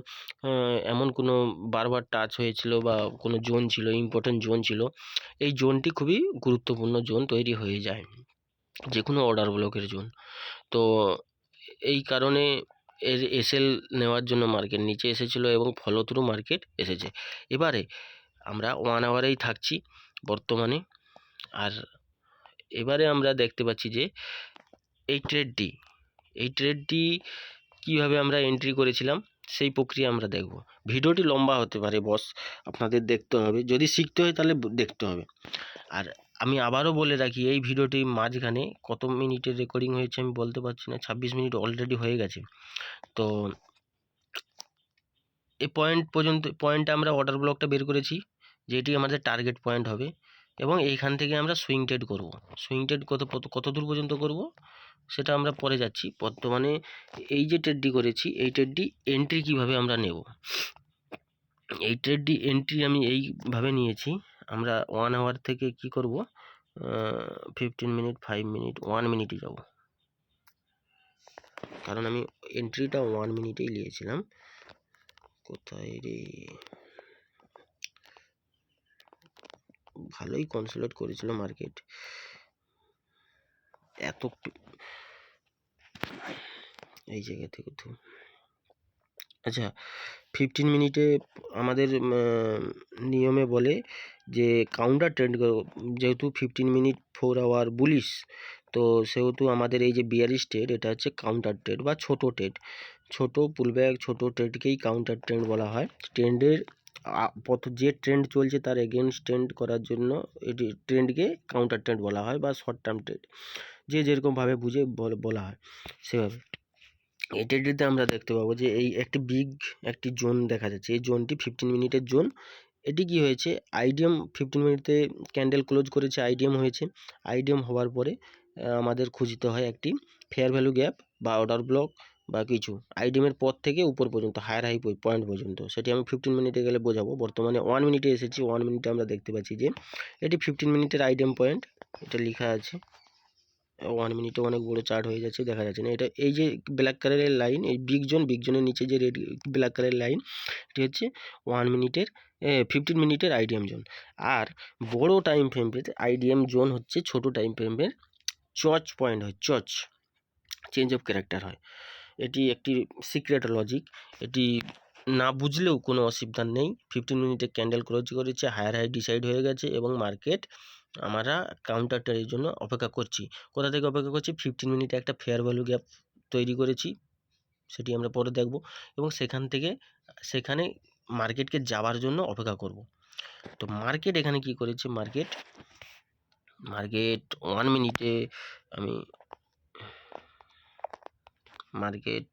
এমন কোনো বারবার টাচ হয়েছিল বা কোনো জোন ছিল, ইম্পর্টেন্ট জোন ছিল। এই জোনটি খুবই গুরুত্বপূর্ণ জোন তৈরি হয়ে যায়, যে কোনো অর্ডার ব্লকের জোন। তো এই কারণে এর এসএল নেওয়ার জন্য মার্কেট নিচে এসেছিল এবং ফলো থ্রু মার্কেট এসেছে। এবারে আমরা 1 আওয়ারেই থাকছি বর্তমানে। আর এবারে আমরা দেখতে পাচ্ছি যে এই ট্রেডটি কীভাবে আমরা এন্ট্রি করেছিলাম সেই প্রক্রিয়া আমরা দেখব। ভিডিওটি লম্বা হতে পারে বস, আপনাদের দেখতে হবে, যদি শিখতে হয় তাহলে দেখতে হবে। আর আমি আবারও বলে রাখি, এই ভিডিওটির মাঝখানে কত মিনিটের রেকর্ডিং হয়েছে আমি বলতে পারছি না, 26 মিনিট অলরেডি হয়ে গেছে। তো এই পয়েন্টে আমরা অর্ডার ব্লকটা বের করেছি, যেটি আমাদের টার্গেট পয়েন্ট হবে, এবং এইখান থেকে আমরা সুইং ট্রেড করব। সুইং ট্রেড কত দূর পর্যন্ত করব সেটা আমরা পরে যাচ্ছি। বর্তমানে এই যে ট্রেডটি করেছি, এই ট্রেডটি এন্ট্রি কিভাবে আমরা নেব, এই ট্রেডটি এন্ট্রি আমি এইভাবে নিয়েছি। আমরা 1 আওয়ার থেকে কি করব, 15 মিনিট, 5 মিনিট, 1 মিনিটে যাব, কারণ আমি এন্ট্রিটা 1 মিনিটেই নিয়েছিলাম। কোথায় রে, ভালোই কনসোলেট করেছিল মার্কেট, এত এই জায়গা থেকে তো আচ্ছা। 15 মিনিটে আমাদের নিয়মে বলে যে কাউন্টার ট্রেন্ড, যেহেতু 15 মিনিট 4 আওয়ার বুলিশ, তো সেহেতু আমাদের এই যে বিয়ারিশ ট্রেড, এটা হচ্ছে কাউন্টার ট্রেড বা ছোট ট্রেড, ছোট পুলব্যাক, ছোট ট্রেডকেই কাউন্টার ট্রেন্ড বলা হয়। ট্রেন্ডের যে ট্রেন্ড চলছে তার এগেনস্ট ট্রেন্ড করার জন্য এটি ট্রেন্ডকে কাউন্টার ট্রেন্ড বলা হয়, বা শর্ট টার্ম ট্রেড, যে যেরকমভাবে বুঝে বলা হয় সেভাবে। এই ট্রেডটিতে আমরা দেখতে পাবো যে এই একটি জোন দেখা যাচ্ছে, এই জোনটি 15 মিনিটের জোন। এটি কি হয়েছে, আইডিএম 15 মিনিটে ক্যান্ডেল ক্লোজ করেছে, আইডিএম হয়েছে। আইডিএম হওয়ার পরে আমাদের খুঁজতে হয় একটি ফেয়ার ভ্যালু গ্যাপ বা অর্ডার ব্লক বা কিছু, আইডিএমের পর থেকে উপর পর্যন্ত হায়ার হাই পয়েন্ট পর্যন্ত, সেটি আমি 15 মিনিটে গেলে বোঝাবো। বর্তমানে 1 মিনিটে এসেছি, 1 মিনিটে আমরা দেখতে পাচ্ছি যে এটি 15 মিনিটের আইডিএম পয়েন্ট, এটা লেখা আছে। 1 মিনিটে অনেক বড় চার্ট হয়ে যাচ্ছে, দেখা যাচ্ছে না। এটা এই যে ব্ল্যাক কালারের লাইন, এই বিগ জোনের নিচে যে রেড ব্ল্যাক কালারের লাইন, এটি হচ্ছে 1 মিনিটের 15 মিনিটের আইডিএম জোন। আর বড় টাইম ফ্রেমের আইডিএম জোন হচ্ছে ছোট টাইম ফ্রেমের চচ পয়েন্ট হয়, চেঞ্জ অফ ক্যারেক্টার হয়। এটি একটি সিক্রেট লজিক, এটি না বুঝলেও কোনো অসুবিধা নেই। 15 মিনিটে ক্যান্ডেল ক্লোজ করেছে, হায়ার হাই ডিসাইড হয়ে গেছে এবং মার্কেট, আমরা কাউন্টার ট্রেডের জন্য অপেক্ষা করছি। কোথা থেকে অপেক্ষা করছি? 15 মিনিটে একটা ফেয়ার ভ্যালু গ্যাপ তৈরি করেছি, সেটি আমরা পরে দেখব, এবং সেখানে মার্কেটকে যাওয়ার জন্য অপেক্ষা করব। তো মার্কেট এখানে কি করেছে, মার্কেট 1 মিনিটে মার্কেট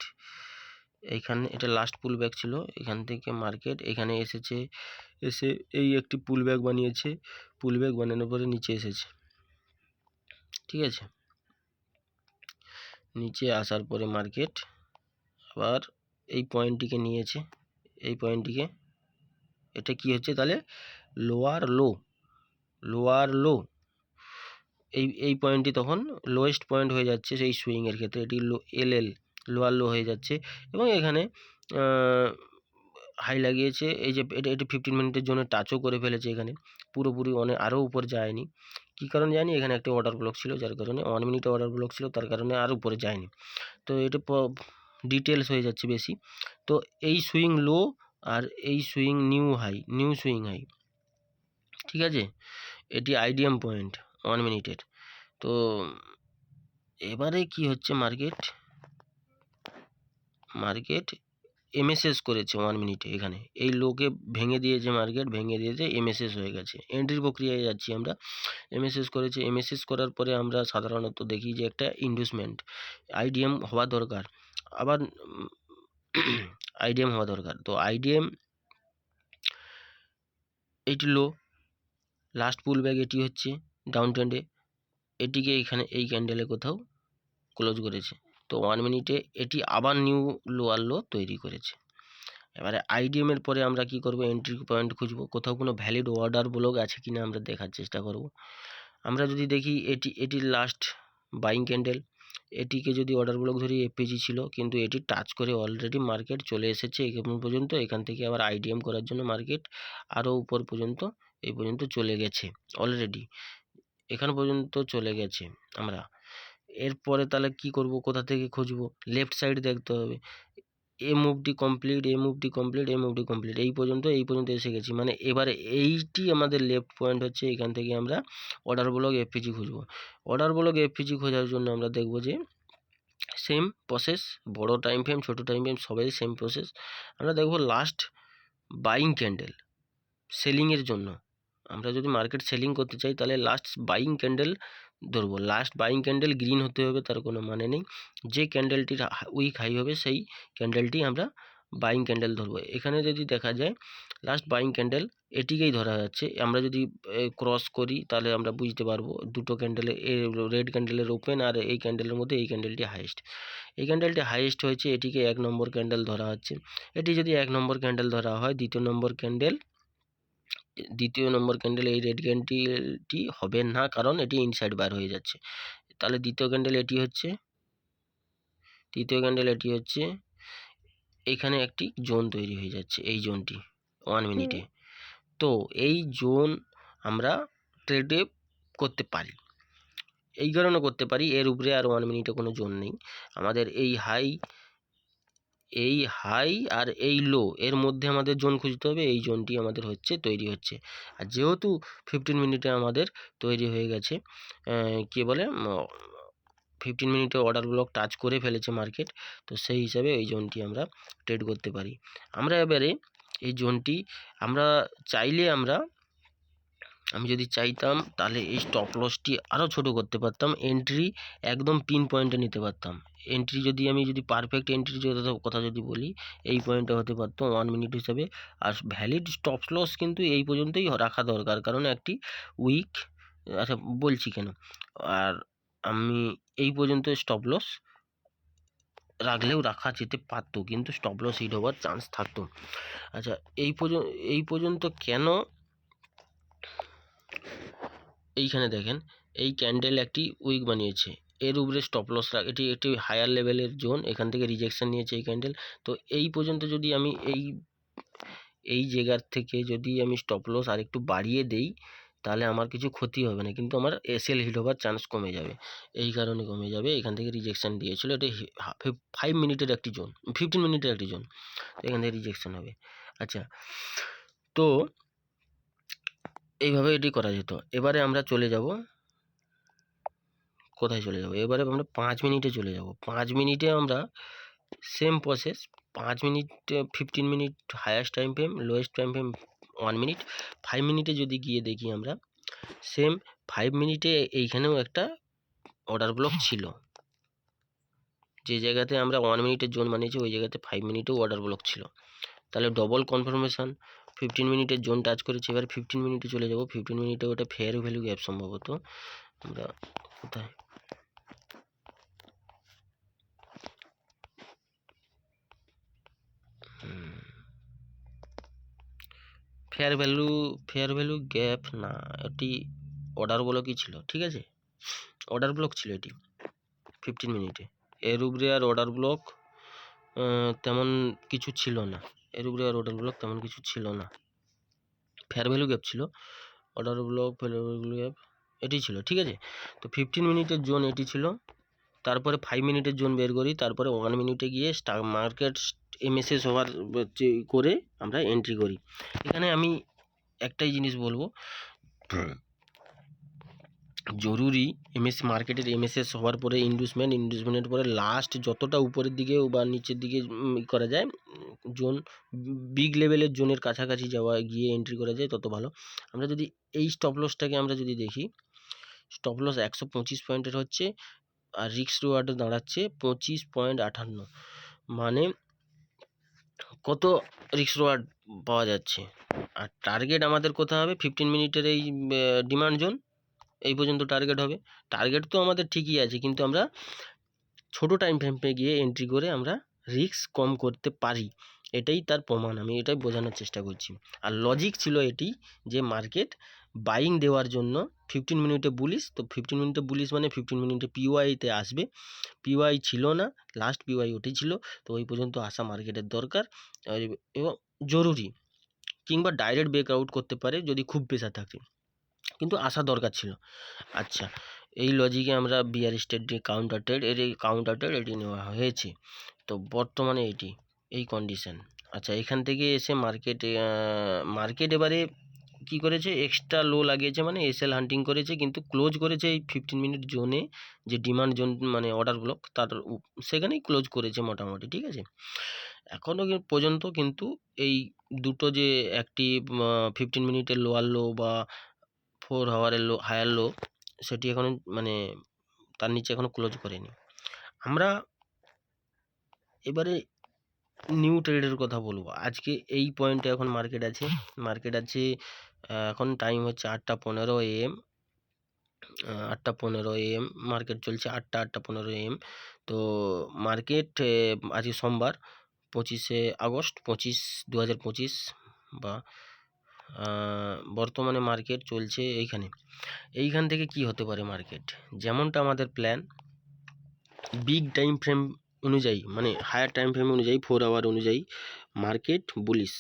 এইখানে, এটা লাস্ট পুল ব্যাক ছিল, এখান থেকে মার্কেট এখানে এসে এই একটি পুল ব্যাক বানিয়েছে, পুল ব্যাক বানানোর পরে নিচে এসেছে, ঠিক আছে। নিচে আসার পরে মার্কেট আবার এই পয়েন্টটিকে নিয়েছে, এই পয়েন্টটিকে, এটা কি হচ্ছে তাহলে, লোয়ার লো, এই পয়েন্টটি তখন লোয়েস্ট পয়েন্ট হয়ে যাচ্ছে সেই সুইংয়ের ক্ষেত্রে, এটি লোয়ার লো হয়ে যাচ্ছে, এবং এখানে হাই লাগিয়েছে। এই যে এটা 15 মিনিটের জন্য টাচও করে ফেলেছে, এখানে পুরোপুরি আরও উপরে যায়নি। কী কারণে যায়নি? এখানে একটা অর্ডার ব্লক ছিল, যার কারণে 1 মিনিটে অর্ডার ব্লক ছিল, তার কারণে আর উপরে যায়নি। তো এটা ডিটেলস হয়ে যাচ্ছে বেশি। তো এই সুইং লো আর এই সুইং নিউ সুইং হাই, ঠিক আছে, এটি আইডিএম পয়েন্ট 1 মিনিটের। তো এবারে কি হচ্ছে, মার্কেট এমএসএস করেছে 1 মিনিটে, এখানে এই লোকে ভেঙে দিয়েছে, মার্কেট ভেঙে দিয়েছে, এমএসএস হয়ে গেছে। এন্ট্রির প্রক্রিয়ায় যাচ্ছি আমরা। এমএসএস করেছে, এমএসএস করার পরে আমরা সাধারণত দেখি যে একটা ইনভেস্টমেন্ট আইডিএম হওয়া দরকার, আবার আইডিএম হওয়া দরকার। তো আইডিএম এটি লো, লাস্ট পুল ব্যাক এটি হচ্ছে ডাউন ট্রেন্ডে, এটিকে এখানে এই ক্যান্ডেলে কোথাও ক্লোজ করেছে। তো 1 মিনিটে এটি আবার নিউ লোয়ার লো তৈরি করেছে। এবারে আইডিএম এর পরে আমরা কি করব, এন্ট্রি পয়েন্ট খুঁজব, কোথাও কোনো ভ্যালিড অর্ডার ব্লক আছে কিনা আমরা দেখার চেষ্টা করব। আমরা যদি দেখি এটির লাস্ট বাইং ক্যান্ডেল, এটিকে যদি অর্ডার ব্লক ধরি এফপিজি ছিল, কিন্তু এটি টাচ করে অলরেডি মার্কেট চলে এসেছে এখান পর্যন্ত। এখান থেকে আবার আইডিএম করার জন্য মার্কেট আরও উপর পর্যন্ত এই পর্যন্ত চলে গেছে, অলরেডি এখান পর্যন্ত চলে গেছে। আমরা এরপরে তাহলে কি করব, কোথা থেকে খুঁজব, লেফট সাইড দেখতে হবে। এ মুভটি কমপ্লিট, এ মুভটি কমপ্লিট, এ মুভটি কমপ্লিট, এই পর্যন্ত এসে গেছি। মানে এবারে এইটি আমাদের লেফট পয়েন্ট হচ্ছে, এখান থেকে আমরা অর্ডার ব্লক এফপিজি খুঁজব। অর্ডার ব্লক এফপিজি খোঁজার জন্য আমরা দেখব যে সেম প্রসেস, বড় টাইম ফ্রেম ছোটো টাইম ফ্রেম সবাই সেম প্রসেস। আমরা দেখব লাস্ট বাইং ক্যান্ডেল সেলিংয়ের জন্য। আমরা যদি মার্কেট সেলিং করতে চাই তাহলে লাস্ট বাইং ক্যান্ডেল ধরবো। লাস্ট বাইং ক্যান্ডেল গ্রিন হতে হবে তার কোনো মানে নেই, যে ক্যান্ডেলটির উইক হাই হবে সেই ক্যান্ডেলটি আমরা বাইং ক্যান্ডেল ধরবো। এখানে যদি দেখা যায় লাস্ট বাইং ক্যান্ডেল এটিকেই ধরা যাচ্ছে। আমরা যদি ক্রস করি তাহলে আমরা বুঝতে পারবো দুটো ক্যান্ডেলে, রেড ক্যান্ডেলের ওপেন আর এই ক্যান্ডেলের মধ্যে এই ক্যান্ডেলটি হাইয়েস্ট। এই ক্যান্ডেলটি হাইয়েস্ট হয়েছে, এটিকে 1 নম্বর ক্যান্ডেল ধরা হচ্ছে। এটি যদি 1 নম্বর ক্যান্ডেল ধরা হয়, দ্বিতীয় নম্বর ক্যান্ডেল এই রেড ক্যান্ডেলটি হবে না, কারণ এটি ইনসাইড বার হয়ে যাচ্ছে। তাহলে দ্বিতীয় ক্যান্ডেল এটি হচ্ছে, এখানে একটি জোন তৈরি হয়ে যাচ্ছে, এই জোনটি 1 মিনিটে। তো এই জোন আমরা ট্রেডে করতে পারি, এই কারণে করতে পারি এর উপরে আর 1 মিনিটে কোনো জোন নেই। আমাদের এই হাই আর এই লো এর মধ্যে আমাদের জোন খুঁজতে হবে, এই জোনটি আমাদের তৈরি হচ্ছে। আর যেহেতু 15 মিনিটে আমাদের তৈরি হয়ে গেছে, কি বলে 15 মিনিটে অর্ডার ব্লক টাচ করে ফেলেছে মার্কেট, তো সেই হিসাবে এই জোনটি আমরা ট্রেড করতে পারি। আমরা এবারে এই জোনটি চাইলে আমি যদি চাইতাম তাহলে এই স্টপ লসটি আরও ছোট করতে পারতাম, এন্ট্রি একদম পিন পয়েন্টে নিতে পারতাম। এন্ট্রি আমি যদি পারফেক্ট এন্ট্রি কথা যদি বলি, এই পয়েন্টে হতে পারতো 1 মিনিট হিসাবে। আর ভ্যালিড স্টপ লস কিন্তু এই পর্যন্তই রাখা দরকার, কারণ একটি উইক, আচ্ছা বলছি কেন, আর আমি এই পর্যন্ত স্টপ লস রাখলেও রাখা যেতে পারতো, কিন্তু স্টপ লস হিট হওয়ার চান্স থাকতো। আচ্ছা এই পর্যন্ত কেন, এইখানে দেখেন এই ক্যান্ডেল একটি উইক বানিয়েছে, এর উপরে স্টপ লস এটি একটি হায়ার লেভেলের জোন, এখান থেকে রিজেকশন নিয়েছে এই ক্যান্ডেল। তো এই পর্যন্ত যদি আমি এই জায়গার থেকে যদি আমি স্টপ লস আর একটু বাড়িয়ে দেই তাহলে আমার কিছু ক্ষতি হবে না, কিন্তু আমার এসএল হিট হওয়ার চান্স কমে যাবে। এই কারণে কমে যাবে, এখান থেকে রিজেকশন দিয়েছিল, এটা 5 মিনিটের একটি জোন, 15 মিনিটের একটি জোন, এখান থেকে রিজেকশন হবে। আচ্ছা, তো এইভাবে এটি করা যেত। এবারে আমরা চলে যাব, কোথায় চলে যাব, এবারে আমরা 5 মিনিটে চলে যাব। 5 মিনিটে আমরা same process, 5 minute 15 minute highest time frame, lowest time frame 1 minute. 5 মিনিটে যদি গিয়ে দেখি আমরা সেম 5 মিনিটে এইখানেও একটা অর্ডার ব্লক ছিল, যে জায়গাতে আমরা 1 মিনিটের জোন বানিয়েছি ওই জায়গাতে 5 মিনিটেও অর্ডার ব্লক ছিল। তাহলে ডবল কনফার্মেশন, 15 মিনিটের জোন টাচ করেছি। এবার 15 মিনিটে চলে যাব। 15 মিনিটে ওটা ফেয়ার ভ্যালু গ্যাপ সম্ভবত, আমরা কোথায়, ফেয়ার ভ্যালু গ্যাপ না, এটি অর্ডার ব্লকই ছিল, ঠিক আছে, অর্ডার ব্লক ছিল এটি 15 মিনিটে। এর উপরে আর অর্ডার ব্লক তেমন কিছু ছিল না, ফেয়ার ভ্যালু গ্যাপ ছিল, order block fair value gap এটি ছিল, ঠিক আছে। তো 15 মিনিটের জোন এটি ছিল, তারপরে 5 মিনিটের জোন বের করি, তারপরে 1 মিনিটে গিয়ে মার্কেট এমএসএস হওয়ার করে আমরা এন্ট্রি করি। এখানে আমি একটাই জিনিস বলবো, জরুরি এমএসসি মার্কেটের এমএসএস হওয়ার পরে ইন্ডুসমেন্টের পরে লাস্ট যতটা উপরের দিকে বা নিচের দিকে করা যায়, জোন বিগ লেভেলের জোনের কাছাকাছি যাওয়া গিয়ে এন্ট্রি করা যায় তত ভালো। আমরা যদি এই স্টপ লসটাকে আমরা যদি দেখি, স্টপ লস 125 পয়েন্টের হচ্ছে, আর রিস্ক রিওয়ার্ডে দাঁড়াচ্ছে 25.58। মানে কত রিস্ক রিওয়ার্ড পাওয়া যাচ্ছে। আর টার্গেট আমাদের কোথায় হবে? 15 মিনিটের এই ডিমান্ড জোন, এই পর্যন্ত টার্গেট হবে। টার্গেট তো আমাদের ঠিকই আছে, কিন্তু আমরা ছোট টাইম ফ্রেমে গিয়ে এন্ট্রি করে আমরা রিস্ক কম করতে পারি, এটাই তার প্রমাণ। আমি এটাই বোঝানোর চেষ্টা করছি। আর লজিক ছিল এটি যে মার্কেট বাইং দেওয়ার জন্য 15 মিনিটে বুলিশ, তো 15 মিনিটে বুলিশ মানে 15 মিনিটে পিওয়াইতে আসবে। পিওয়াই ছিল না, লাস্ট পিওয়াই ওটি ছিল, তো ওই পর্যন্ত আসা মার্কেটের দরকার এবং জরুরি, কিংবা ডাইরেক্ট ব্রেকআউট করতে পারে যদি খুব প্রেসার থাকে, কিন্তু আসা দরকার ছিল। আচ্ছা, এই লজিকে আমরা বিয়ার স্টেট কাউন্টার ট্রেড, এই কাউন্টার ট্রেড এটি নেওয়া হয়েছে। তো বর্তমানে এটি এই কন্ডিশন। আচ্ছা, এখান থেকে এসে মার্কেট এবারে কি করেছে? এক্সট্রা লো লাগিয়েছে, মানে এসএল হান্টিং করেছে, কিন্তু ক্লোজ করেছে এই 15 মিনিট জোনে, যে ডিমান্ড জোন মানে অর্ডার ব্লক, তার সেখানেই ক্লোজ করেছে মোটামুটি, ঠিক আছে। এখনও পর্যন্ত কিন্তু এই দুটো যে একটি 15 মিনিটের লোয়ার লো বা 4 আওয়ারের লো, হায়ার লো, সেটি এখনো মানে তার নিচে এখনো ক্লোজ করেনি। আমরা এবারে নিউ ট্রেডের কথা বলবো। আজকে এই পয়েন্টে এখন মার্কেট আছে, এখন টাইম হচ্ছে 8:15 AM, 8:15 AM মার্কেট চলছে, 8:15 AM। তো মার্কেট আজকে সোমবার 25শে আগস্ট 2025, বা বর্তমানে মার্কেট চলছে এইখান থেকে কি হতে পারে মার্কেট, যেমনটা আমাদের প্ল্যান, বিগ টাইম ফ্রেম অনুযায়ী, মানে হায়ার টাইম ফ্রেম অনুযায়ী 4 আওয়ার অনুযায়ী মার্কেট বুলিশ,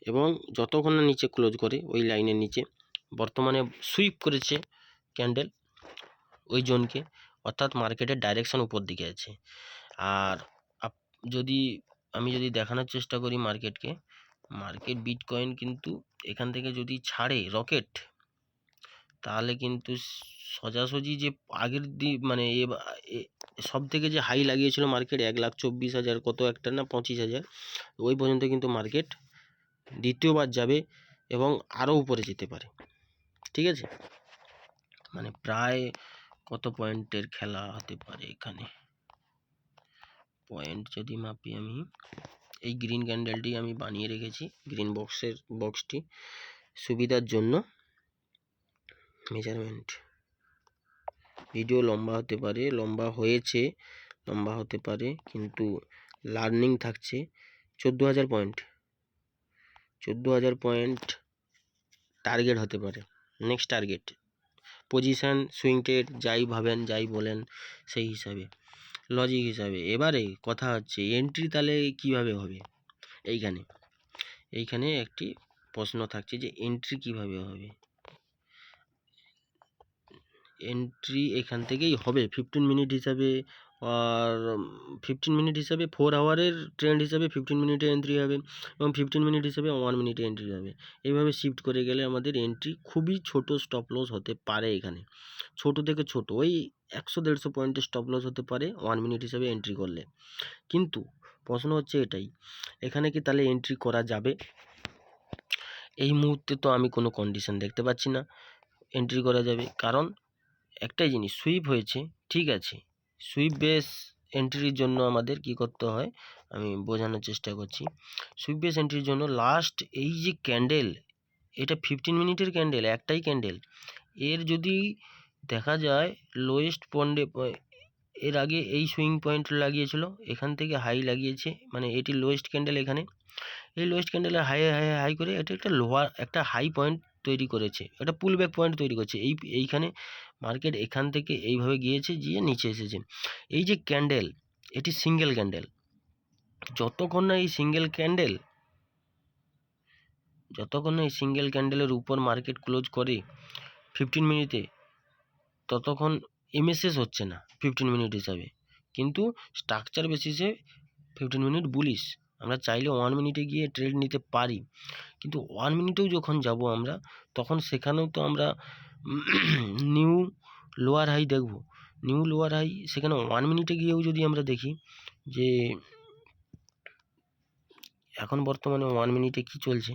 এবং যতক্ষণ না নিচে ক্লোজ করে ওই লাইনের নিচে, বর্তমানে সুইপ করেছে ক্যান্ডেল ওই জোনকে, অর্থাৎ মার্কেটের ডাইরেকশন উপর দিকে আছে। আর আমি যদি দেখানোর চেষ্টা করি মার্কেট বিটকয়েন কিন্তু এখান থেকে যদি ছাড়ে রকেট, তাহলে কিন্তু সোজাসুজি যে আগের মানে সব থেকে যে হাই লাগিয়েছিল মার্কেট 1,24,000 কত একটা না 25,000, ওই পর্যন্ত কিন্তু মার্কেট দ্বিতীয়বার যাবে এবং আরও উপরে যেতে পারে, ঠিক আছে। মানে প্রায় কত পয়েন্টের খেলা হতে পারে এখানে, পয়েন্ট যদি মাপি, আমি এই গ্রিন ক্যান্ডেলটি আমি বানিয়ে রেখেছি, গ্রিন বক্সটি সুবিধার জন্য। মেজারমেন্ট ভিডিও লম্বা হতে পারে, লম্বা হতে পারে, কিন্তু লার্নিং থাকছে। 14,000 পয়েন্ট টার্গেট হতে পারে, next target position, swing trade, যাই ভাবেন যাই বলেন সেই হিসাবে, লজিক হিসাবে। এবারে কথা হচ্ছে এন্ট্রি তাহলে কিভাবে হবে? এইখানে একটি প্রশ্ন থাকছে যে এন্ট্রি কিভাবে হবে। এন্ট্রি এখান থেকেই হবে 15 মিনিট হিসাবে, আর 15 মিনিট হিসাবে 4 আওয়ারের ট্রেন্ড হিসাবে 15 মিনিটে এন্ট্রি হবে, এবং 15 মিনিট হিসাবে 1 মিনিটে এন্ট্রি হবে। এইভাবে শিফট করে গেলে আমাদের এন্ট্রি খুবই ছোট স্টপ লস হতে পারে, এখানে ছোট থেকে ছোট ওই 100-150 পয়েন্টের স্টপ লস হতে পারে 1 মিনিট হিসাবে এন্ট্রি করলে। কিন্তু প্রশ্ন হচ্ছে এটাই, এখানে কি তাহলে এন্ট্রি করা যাবে? এই মুহূর্তে তো আমি কোনো কন্ডিশন দেখতে পাচ্ছি না এন্ট্রি করা যাবে, কারণ একটাই জিনিস, সুইপ হয়েছে, ঠিক আছে। সুইপ বেস এন্ট্রির জন্য আমাদের কি করতে হয় আমি বোঝানোর চেষ্টা করছি। সুইপ বেস এন্ট্রির জন্য লাস্ট এই যে ক্যান্ডেল, এটা 15 মিনিটের ক্যান্ডেল, একটাই ক্যান্ডেল, এর যদি দেখা যায় লোয়েস্ট পয়েন্টে, এর আগে এই সুইং পয়েন্ট লাগিয়েছিল, এখান থেকে হাই লাগিয়েছে, মানে এটি লোয়েস্ট ক্যান্ডেল, এখানে এই লোয়েস্ট ক্যান্ডেলের হাই করে এটা একটা হাই পয়েন্ট তৈরি করেছে, একটা পুল ব্যাক পয়েন্ট তৈরি করছে। এইখানে মার্কেট এখান থেকে এইভাবে গিয়ে নিচে এসেছে। এই যে ক্যান্ডেল, এটি সিঙ্গেল ক্যান্ডেল, যতক্ষণ না এই সিঙ্গেল ক্যান্ডেলের উপর মার্কেট ক্লোজ করে 15 মিনিটে, ততক্ষণ এমএসএস হচ্ছে না 15 মিনিট হিসাবে, কিন্তু স্ট্রাকচার বেসিসে 15 মিনিট বুলিশ। আমরা চাইলে 1 মিনিটে গিয়ে ট্রেড নিতে পারি, কিন্তু 1 মিনিটেও যখন যাব আমরা, তখন সেখানেও তো আমরা নিউ লোয়ার হাই দেখব, নিউ লোয়ার হাই সেখানে 1 মিনিটে গিয়েও যদি আমরা দেখি যে এখন বর্তমানে 1 মিনিটে কি চলছে,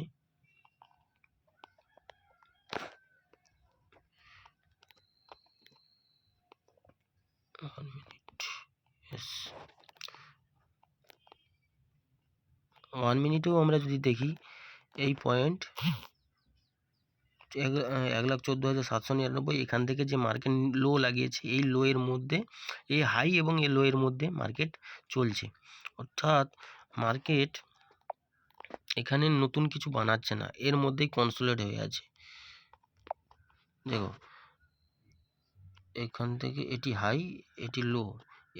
ওয়ান মিনিটেও আমরা যদি দেখি এই পয়েন্ট 1,14,799, এখান থেকে যে মার্কেট লো লাগিয়েছে এই লো এর মধ্যে, এই হাই এবং এই লো এর মধ্যে মার্কেট চলছে। অর্থাৎ মার্কেট এখানে নতুন কিছু বানাচ্ছে না, এর মধ্যেই কনসোলিডেট হয়ে আছে। দেখো এখান থেকে এটি হাই, এটি লো,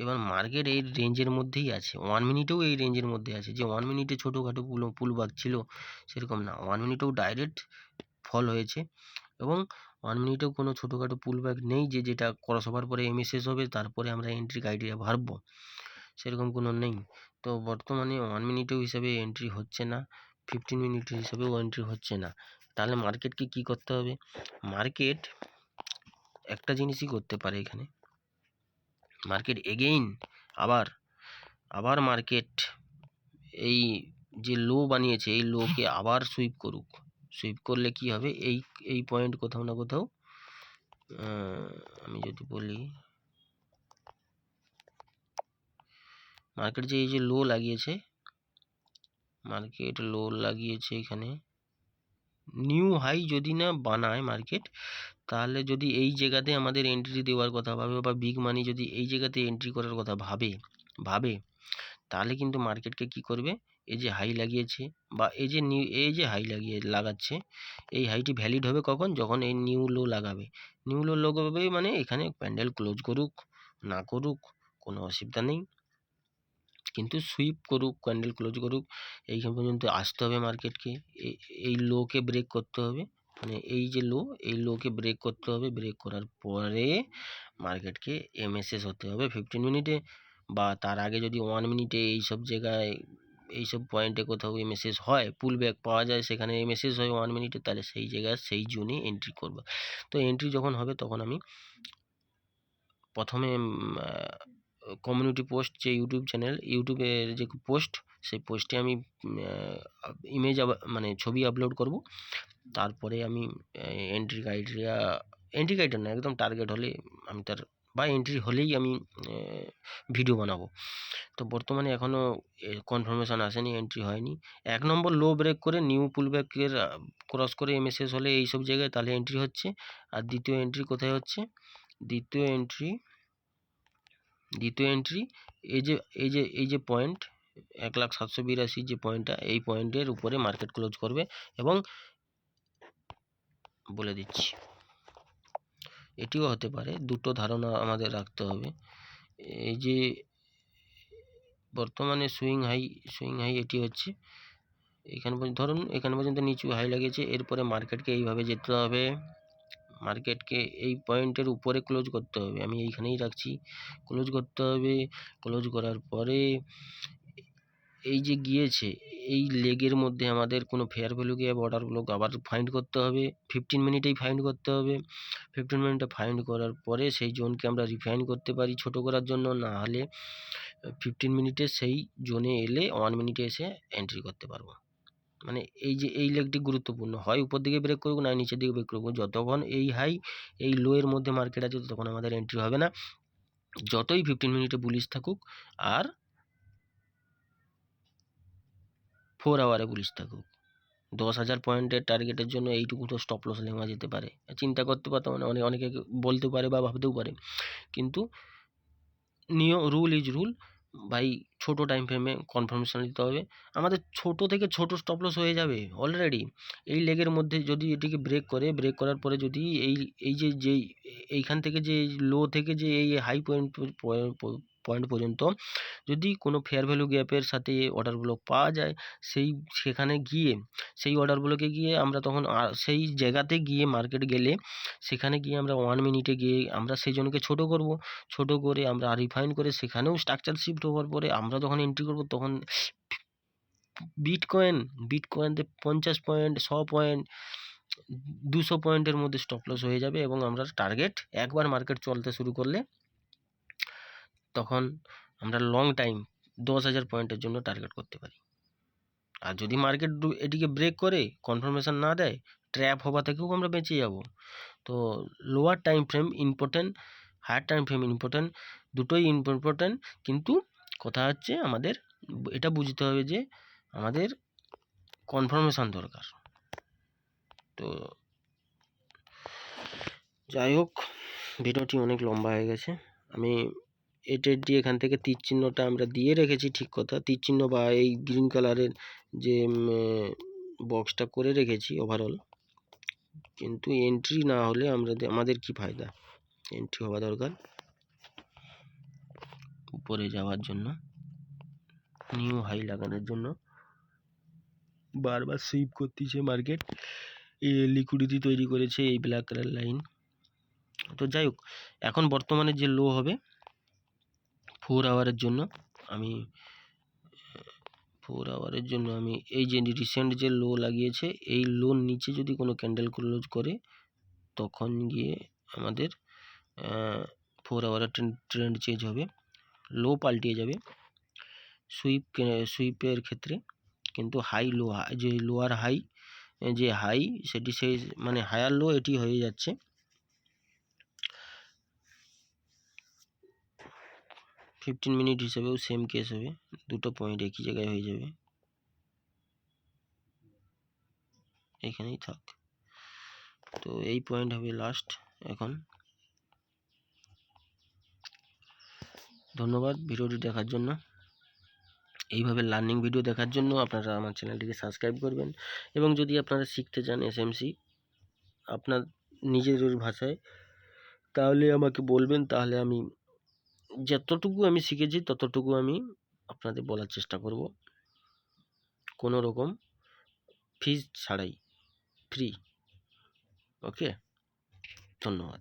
এবার মার্কেট এই রেঞ্জের মধ্যেই আছে। 1 মিনিটেও এই রেঞ্জের মধ্যে আছে, যে 1 মিনিটে ছোটোখাটো পুলবাক ছিল সেরকম না, 1 মিনিটেও ডাইরেক্ট ফল হয়েছে এবং 1 মিনিটেও কোনো ছোটোখাটো পুলব্যাক নেই যে যেটা ক্রস ওভার পরে এমএসএস হবে তারপরে আমরা এন্ট্রি ক্রাইটেরিয়া ভাববো, সেরকম কোনো নেই। তো বর্তমানে 1 মিনিটেও হিসাবে এন্ট্রি হচ্ছে না, 15 মিনিট হিসাবেও এন্ট্রি হচ্ছে না। তাহলে মার্কেটকে কি করতে হবে? মার্কেট একটা জিনিসই করতে পারে, এখানে মার্কেট এগেইন আবার মার্কেট এই যে লো বানিয়েছে এই লোকে আবার সুইপ করুক। সুইপ করলে কি হবে, এই পয়েন্ট কোথাও না কোথাও, আমি যদি বলি মার্কেট যে এই যে লো লাগিয়েছে, মার্কেট লো লাগিয়েছে এখানে, নিউ হাই যদি না বানায় মার্কেট, তাহলে যদি এই জায়গাতে আমাদের এন্ট্রি দেওয়ার কথা ভাবে বা বিগ মানি যদি এই জায়গাতে এন্ট্রি করার কথা ভাবে তাহলে কিন্তু মার্কেটকে কি করবে, এই যে হাই লাগিয়েছে বা এই যে হাই লাগাচ্ছে, এই হাইটি ভ্যালিড হবে কখন, যখন এই নিউ লো লাগাবে। নিউ লো লাগাবে মানে এখানে প্যান্ডেল ক্লোজ করুক না করুক কোনো অসুবিধা নেই, কিন্তু সুইপ করুক, ক্যান্ডেল ক্লোজ করুক, এইখান পর্যন্ত আসতে হবে মার্কেটকে। এই লোকে ব্রেক করতে হবে, মানে এই যে লো, এই লোকে ব্রেক করতে হবে, ব্রেক করার পরে মার্কেটকে এমএসএস হতে হবে 15 মিনিটে, বা তার আগে যদি 1 মিনিটে এইসব জায়গায় এইসব পয়েন্টে কোথাও এমএসএস হয়, পুল ব্যাক পাওয়া যায়, সেখানে এমএসএস হয় 1 মিনিটে, তাহলে সেই জায়গায় সেই জোনে এন্ট্রি করব। তো এন্ট্রি যখন হবে তখন আমি প্রথমে কমিউনিটি পোস্ট, যে ইউটিউবের যে পোস্ট, সেই পোস্টে আমি ইমেজ মানে ছবি আপলোড করব, তারপরে আমি এন্ট্রি ক্রাইটেরিয়া না, একদম টার্গেট হলে আমি তার বা এন্ট্রি হলেই আমি ভিডিও বানাবো। তো বর্তমানে এখনও কনফার্মেশন আসেনি, এন্ট্রি হয়নি। 1 নম্বর লো ব্রেক করে নিউ পুলব্যাকের ক্রস করে এমএসএস হলে এইসব জায়গায় তাহলে এন্ট্রি হচ্ছে। আর দ্বিতীয় এন্ট্রি কোথায় হচ্ছে, দ্বিতীয় এন্ট্রি এই যে পয়েন্ট 1,782 যে পয়েন্টটা, এই পয়েন্টের উপরে মার্কেট ক্লোজ করবে। এবং বলে দিচ্ছি এটিও হতে পারে, দুটো ধারণা আমাদের রাখতে হবে। এই যে বর্তমানে সুইং হাই এটি হচ্ছে, এখানে ধরুন এখানে পর্যন্ত নিচু হাই লাগিয়েছে, এরপরে মার্কেটকে এইভাবে যেতে হবে, মার্কেটকে এই পয়েন্টের উপরে ক্লোজ করতে হবে, আমি এইখানেই রাখছি, ক্লোজ করতে হবে। ক্লোজ করার পরে এই যে গিয়েছে এই লেগের মধ্যে আমাদের কোনো fair value gap order block আবার ফাইন্ড করতে হবে, 15 মিনিটেই ফাইন্ড করতে হবে। 15 মিনিটে ফাইন্ড করার পরে সেই জোনকে আমরা রিফাইন করতে পারি ছোট করার জন্য, না হলে 15 মিনিটে সেই জোনে এলে 1 মিনিটে এসে এন্ট্রি করতে পারবো। মানে এই যে এই লেগটি গুরুত্বপূর্ণ, হয় উপর দিকে ব্রেক করবো না নিচের দিকে ব্রেক করবো, যতক্ষণ এই হাই এই লো এর মধ্যে মার্কেট আছে ততক্ষণ আমাদের এন্ট্রি হবে না, যতই 15 মিনিটে বুলিশ থাকুক আর 4 আওয়ারে বুলিশ থাকুক। 10,000 পয়েন্টের টার্গেটের জন্য এইটুকু তো স্টপ লস নেওয়া যেতে পারে, চিন্তা করতে পারতাম, মানে অনেকে বলতে পারে বা ভাবতেও পারে, কিন্তু রুল ইজ রুল ভাই। ছোট টাইম ফ্রেমে কনফার্মেশন দিতে হবে, আমাদের ছোট থেকে ছোট স্টপ লস হয়ে যাবে অলরেডি। এই লেগের মধ্যে যদি এটিকে ব্রেক করার পরে যদি এই যে এইখান থেকে যে লো থেকে যে এই হাই পয়েন্ট পর্যন্ত যদি কোনো ফেয়ার ভ্যালু গ্যাপের সাথে অর্ডার ব্লক পাওয়া যায়, সেখানে গিয়ে সেই অর্ডার ব্লকে গিয়ে আমরা তখন সেই জায়গাতে গিয়ে মার্কেট গেলে সেখানে গিয়ে আমরা 1 মিনিটে গিয়ে আমরা সেই জনকে ছোট করব, ছোট করে আমরা রিফাইন করে সেখানেও স্ট্রাকচার শিফট হওয়ার পরে আমরা যখন এন্ট্রি করব তখন বিটকয়েন 50 পয়েন্ট 100 পয়েন্ট 200 পয়েন্টের মধ্যে স্টপ লস হয়ে যাবে এবং আমরা টার্গেট একবার মার্কেট চলতে শুরু করলে তখন আমরা লং টাইম 10,000 পয়েন্টের জন্য টার্গেট করতে পারি। আর যদি মার্কেট এটিকে ব্রেক করে কনফার্মেশন না দেয়, ট্র্যাপ হওয়া থেকেও আমরা বেঁচে যাব। তো lower time frame important, higher time frame important, দুটোই ইম্পর্টেন্ট, কিন্তু কথা হচ্ছে আমাদের এটা বুঝতে হবে যে আমাদের কনফার্মেশন দরকার। তো যাই হোক, ভিডিওটি অনেক লম্বা হয়ে গেছে। আমি এই ট্রেডটি এখান থেকে তীর চিহ্নটা আমরা দিয়ে রেখেছি, ঠিক কথা, তীর চিহ্ন বা এই গ্রিন কালারের যে বক্সটা করে রেখেছি ওভারঅল, কিন্তু এন্ট্রি না হলে আমাদের কি ফায়দা? এন্ট্রি হওয়া দরকার উপরে যাওয়ার জন্য, নিউ হাই লাগানোর জন্য। বারবার সুইপ করতেছে মার্কেট, এই লিকুইডিটি তৈরি করেছে এই ব্ল্যাক কালার লাইন। তো যাই হোক, এখন বর্তমানে যে লো হবে 4 আওয়ারের জন্য, আমি 4 আওয়ারের জন্য আমি এই যে রিসেন্ট যে লো লাগিয়েছে এই লোর নিচে যদি কোনো ক্যান্ডেল ক্লোজ করে তখন গিয়ে আমাদের 4 আওয়ারের ট্রেন্ড চেঞ্জ হবে, লো পাল্টিয়ে যাবে সুইপের ক্ষেত্রে। কিন্তু হাই লো, যে লোয়ার হাই যে হাই সেটি সেই মানে হায়ার লো এটি হয়ে যাচ্ছে। ফিফটিন মিনিট হিসেবেও সেম কেস হবে, দুটো পয়েন্ট একই জায়গায় হয়ে যাবে, এখানেই থাক। তো এই পয়েন্ট হবে লাস্ট এখন। ধন্যবাদ ভিডিওটি দেখার জন্য। এইভাবে লার্নিং ভিডিও দেখার জন্য আপনারা আমার চ্যানেলটিকে সাবস্ক্রাইব করবেন, এবং যদি আপনারা শিখতে চান এসএমসি আপনার নিজের ভাষায়, তাহলে আমাকে বলবেন, তাহলে আমি যতটুকু আমি শিখেছি ততটুকু আমি আপনাদের বলার চেষ্টা করব, কোনো রকম ফিজ ছাড়াই, ফ্রি। ওকে, ধন্যবাদ।